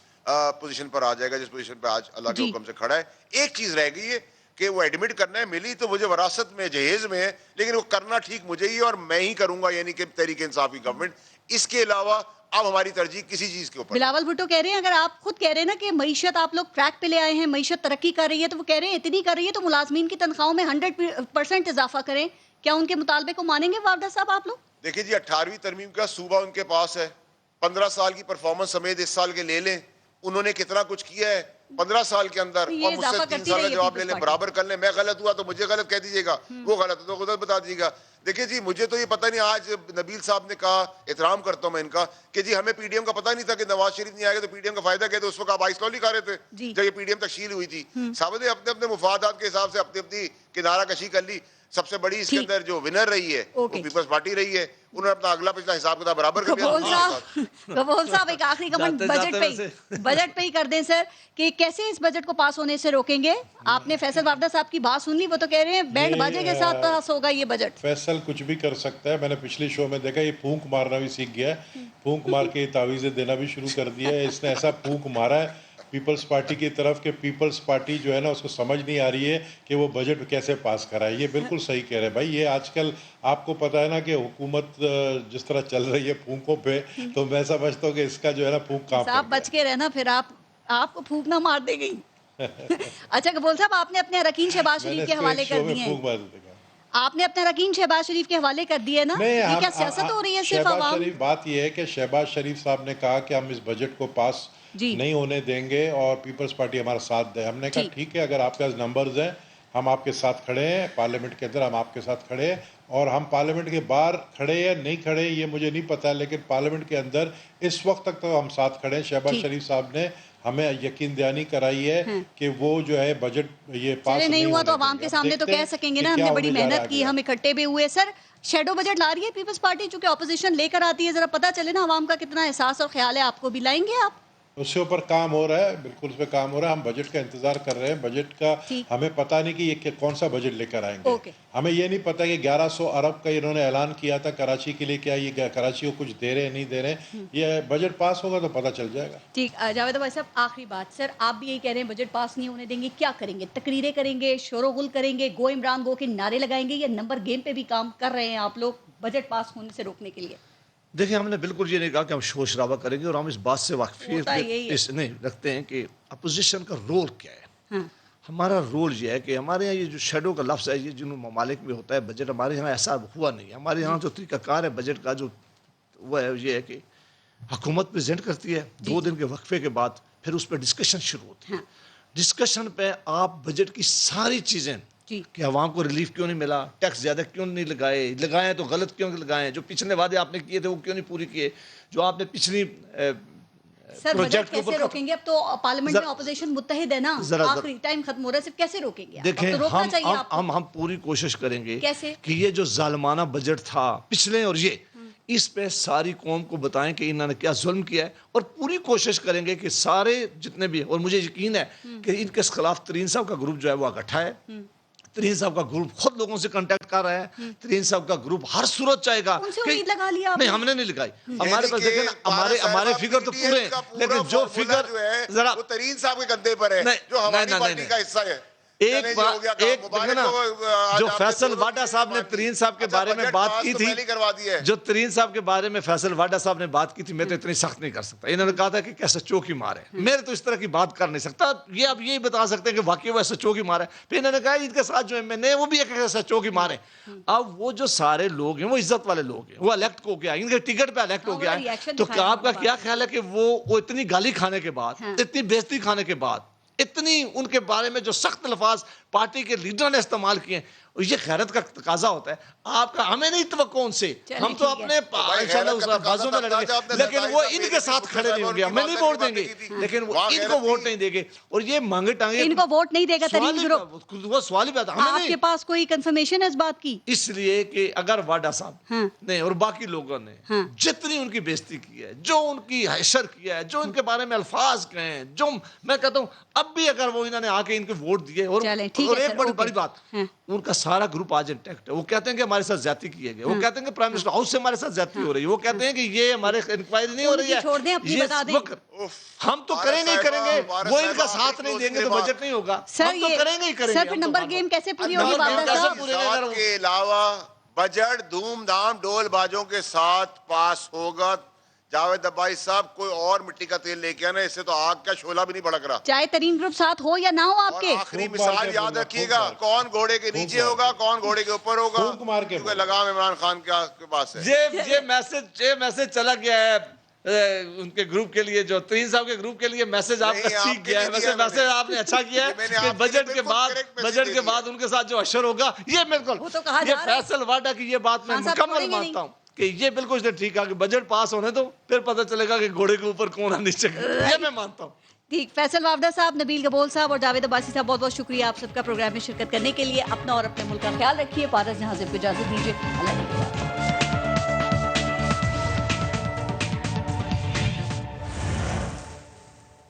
پوزیشن پر آ جائے گا جس پوزیشن پہ آج اللہ کے حکم سے کھڑا ہے. ایک چیز رہ گئی ہے کہ وہ ایڈمٹ کرنا ہے, ملی تو مجھے وراثت میں جہیز میں ہے, لیکن وہ کرنا ٹھیک مجھے ہی اور میں ہی کروں گا, یعنی کہ تحریک انصاف کی گورنمنٹ. اس کے علاوہ اب ہماری ترجیح کسی چیز کے اوپر. بلاول بھٹو کہہ رہے ہیں, اگر آپ خود کہہ رہے ہیں نا کہ معیشت آپ لوگ ٹریک پہ لے آئے ہیں, معیشت ترقی کر رہی ہے, تو وہ کہہ رہے ہیں اتنی کر رہی ہے تو ملازمین کی تنخواہوں میں 100% اضافہ کریں. کیا ان کے مطالبے کو مانیں گے وافدہ صاحب آپ لوگ؟ دیکھیں جی, 18ویں ترمیم کا صوبہ ان کے پاس ہے. 15 سال کی پرفارمنس سمیت اس سال کے لے لیں, انہوں نے کتنا کچھ کیا ہے 15 سال کے اندر, اور مجھ سے 3 سال کا جواب لے لیں, برابر کر لیں. میں غلط ہوا تو مجھے غلط کہہ دیجیے گا, وہ غلط ہو تو غلط بتا دیجیے گا. دیکھیں جی, مجھے تو یہ پتہ نہیں, آج نبیل صاحب نے کہا, احترام کرتا ہوں میں ان کا, کہ جی ہمیں PDM کا پتہ نہیں تھا کہ نواز شریف نہیں آئے گا تو PDM کا فائدہ کیا تھا. اس وقت آپ آئس لولی کھا رہے تھے جب یہ PDM تشکیل ہوئی تھی. صاحب نے اپنے اپنے مفادات کے حساب سے اپنی اپنی کنارہ کشی کر لی. سب سے بڑی اس کے اندر جو ونر رہی ہے وہ پیپلز پارٹی رہی ہے, انہوں نے اپنا اگلا پچھلا حساب کتاب برابر کر دیا. کبول صاحب ایک آخری کمنٹ بجٹ پہ ہی کر دیں سر, کہ کیسے اس بجٹ کو پاس ہونے سے روکیں گے؟ آپ نے فیصل وافدہ صاحب کی بات سن لی, وہ تو کہہ رہے ہیں بینڈ باجے کے ساتھ پاس ہوگا یہ بجٹ. فیصل کچھ بھی کر سکتا ہے. میں نے پچھلی شو میں دیکھا, یہ پھونک مارنا بھی سیکھ گیا ہے, پھونک مار کے تعویذیں دینا بھی شروع کر دیا ہے. اس نے ایسا پھونک مارا ہے پیپلز پارٹی کی طرف کہ پیپلز پارٹی جو ہے نا اس کو سمجھ نہیں آ رہی ہے کہ وہ بجٹ کیسے پاس کرائے. یہ بالکل صحیح کہہ رہے ہیں بھائی. یہ آج کل آپ کو پتہ ہے نا کہ حکومت جس طرح چل رہی ہے پھونکوں پہ, تو میں سمجھتا ہوں کہ اس کا جو ہے نا پھونک کام آپ بچ کے رہنا, پھر آپ کو پھونک نہ مار دے گئی. اچھا کبول صاحب, آپ نے اپنے اراکین شہباز شریف کے حوالے کر دیے ہیں, آپ نے اپنے اراکین شہباز شریف کے حوالے کر دیے نا, یہ کیا سیاست ہو رہی ہے صرف عوام؟ بات یہ ہے کہ شہباز شریف صاحب نے کہا کہ ہم اس بجٹ کو پاس نہیں ہونے دیں گے اور پیپلز پارٹی ہمارا ساتھ دے. ہم نے کہا ٹھیک ہے, اگر آپ کے پاس نمبرز ہیں ہم آپ کے ساتھ کھڑے ہیں, پارلیمنٹ کے اندر ہم آپ کے ساتھ کھڑے ہیں, اور ہم پارلیمنٹ کے باہر کھڑے یا نہیں کھڑے یہ مجھے نہیں پتا, لیکن پارلیمنٹ کے اندر اس وقت تک تو ہم ساتھ کھڑے ہیں. شہباز شریف صاحب نے ہمیں یقین دہانی کرائی ہے کہ وہ جو ہے بجٹ یہ پاس نہیں ہوا تو عوام کے سامنے تو کہہ سکیں گے نا, ہم نے بڑی محنت کی, ہم اکٹھے بھی ہوئے. سر شیڈو بجٹ لا رہی ہے پیپلز پارٹی, چونکہ اپوزیشن لے کر آتی ہے, ذرا پتہ چلے نا عوام کا کتنا احساس اور خیال ہے, آپ کو بھی لائیں گے آپ؟ اس کے اوپر کام ہو رہا ہے, بالکل اس پہ کام ہو رہا ہے. ہم بجٹ کا انتظار کر رہے ہیں. بجٹ کا ہمیں پتہ نہیں کہ یہ کون سا بجٹ لے کر آئیں گے. ہمیں یہ نہیں پتہ کہ 1100 ارب کا انہوں نے اعلان کیا تھا کراچی کے لیے, کیا یہ کراچی کو کچھ دے رہے ہیں نہیں دے رہے ہیں. یہ بجٹ پاس ہوگا تو پتہ چل جائے گا. ٹھیک. جاوید بھائی صاحب آخری بات, سر آپ بھی یہی کہہ رہے ہیں بجٹ پاس نہیں ہونے دیں گے, کیا کریں گے؟ تقریریں کریں گے, شور و غل کریں گے, گو عمران گو کے نعرے لگائیں گے, یا نمبر گیم پہ بھی کام کر رہے ہیں آپ لوگ بجٹ پاس ہونے سے روکنے کے لیے؟ देखिए, हमने बिल्कुल ये नहीं कहा कि हम शोर शराबा करेंगे, और हम इस बात से होता यही है। इस नहीं रखते हैं कि अपोजिशन का रोल क्या है। हमारा रोल ये है कि हमारे यहाँ ये जो शेडो का लफ्ज़ है, ये जिन ममालिक में होता है बजट, हमारे यहाँ ऐसा हुआ नहीं है। हमारे यहाँ जो तरीक़ाकार है बजट का, जो वो है ये है कि हुकूमत प्रेजेंट करती है, 2 दिन के वक्फे के बाद फिर उस पर डिस्कशन शुरू होती है। डिस्कशन पे आप बजट की सारी चीज़ें कि आवाम को रिलीफ क्यों नहीं मिला, टैक्स ज़्यादा क्यों नहीं लगाए तो गलत क्यों लगाए, जो पिछले वादे आपने किए थे वो क्यों नहीं पूरी किए, जो आपने पिछली सर बजट कैसे रोकेंगे? अब तो पार्लियामेंट में ऑपोजिशन मुत्तहिद है ना, आखिरी टाइम खत्म हो रहा है, सिर्फ कैसे रोकेंगे? देखें, अब तो रोकना चाहिए आपको। हम पूरी कोशिश करेंगे कैसे? कि ये जो जालिमाना बजट था पिछले और ये, इस पे सारी कौम को बताएं कि इन्होंने क्या जुल्म किया है, और पूरी कोशिश करेंगे कि सारे जितने भी, और मुझे यकीन है कि इनके खिलाफ तरीन साहब का ग्रुप जो है वो इकट्ठा है। तरीन साहब का ग्रुप खुद लोगों से कांटेक्ट कर रहा है। तरीन साहब का ग्रुप हर सूरत चाहेगा। उम्मीद लगा लिया आपने? नहीं, हमने नहीं लगाई। हमारे पास देखें ना, हमारे फिगर तो पूरे हैं, लेकिन जो फिगर जरा वो तरीन साहब के कंधे पर है, जो हमारी पार्टी का हिस्सा है। एक ना, जो फैसल वाडा साहब ने तरीन साहब के बारे में बात की थी, जो तरीन साहब के बारे में फैसल वाडा साहब ने बात की थी, मैं तो इतनी सख्त नहीं कर सकता। इन्होंने कहा था कि कैसे चौकी मारे, मेरे तो इस तरह की बात कर नहीं सकता। ये अब यही बता सकते हैं कि वाकई वो ऐसा चौकी मारे। फिर इन्होंने कहा इनके साथ जो एमएनए वो भी एक ऐसा चौकी मारे। अब वो जो सारे लोग हैं वो इज्जत वाले लोग हैं, वो इलेक्ट हो गया, इनके टिकट पे इलेक्ट हो गया है। तो क्या आपका क्या ख्याल है कि वो इतनी गाली खाने के बाद, इतनी बेइज्जती खाने के बाद, इतनी उनके बारे में जो सख्त लफ्ज पार्टी के लीडर ने इस्तेमाल किए, ये खैरत का तकाजा होता है आपका। हमें नहीं तवक्को उनसे, हम तो अपने इंशाल्लाह बाजू में लड़ेंगे, लेकिन वो इनके साथ खड़े नहीं होंगे। हमें नहीं वोट देंगे, लेकिन वो इनको वोट नहीं देंगे। और ये मांगे टांगे इनको वोट नहीं देगा तरीन ग्रुप, वो सवाल ही पैदा। आपके पास कोई कंफर्मेशन है इस बात की? इसलिए कि अगर वाडा साहब ने और बाकी लोगों ने जितनी उनकी बेइज्जती की है, जो उनकी हैशर किया है, जो इनके बारे में अल्फाज कहे हैं, जो मैं कहता हूँ अब भी अगर वो इन्होंने आके इनको वोट दिए, और एक बड़ी बात, उनका सारा ग्रुप आज इंटैक्ट है। वो कहते हैं कि हमारे साथ ज्यादती किए गए, वो कहते हैं कि प्राइम मिनिस्टर हाउस से हमारे साथ ज्यादती हो रही है, वो कहते हैं कि ये हमारे इंक्वायरी नहीं हो रही है। छोड़ दें, अपनी बता दें। हम तो करें नहीं करेंगे, वो इनका साथ नहीं देंगे तो बजट नहीं होगा। हम तो करेंगे ही करेंगे। सर फिर नंबर गेम कैसे पूरी होगी? के अलावा बजट धूमधाम ढोल बाजों के साथ पास होगा। जावेद अब्बासी साहब, कोई और मिट्टी का तेल लेके आना, इससे तो आग का शोला भी नहीं भड़क रहा। चाहे तरीन ग्रुप साथ हो या ना हो आपके। आखिरी मिसाल याद रखिएगा, कौन घोड़े के नीचे होगा, कौन घोड़े के ऊपर होगा, क्योंकि लगाम इमरान खान के पास है। ये मैसेज चला गया है उनके ग्रुप के लिए, जो तरीन साहब के ग्रुप के लिए मैसेज आपका सीख गया है। वैसे मैसेज आपने अच्छा किया है कि बजट के बाद उनके साथ जो अशर होगा, ये बिल्कुल, ये फैसल वाडा की ये बात मैं मुकम्मल मानता हूँ कि ये बिल्कुल ठीक है कि बजट पास होने दो, फिर पता चलेगा कि घोड़े के ऊपर कौन है नीचे, ये मैं मानता हूँ। ठीक, फैसल वावडा साहब, नबील गबोल साहब और जावेद अब्बासी साहब, बहुत बहुत शुक्रिया आप सबका प्रोग्राम में शिरकत करने के लिए। अपना और अपने मुल्क का ख्याल रखिए। पारस जहां से इजाजत दीजिए। अल्लाह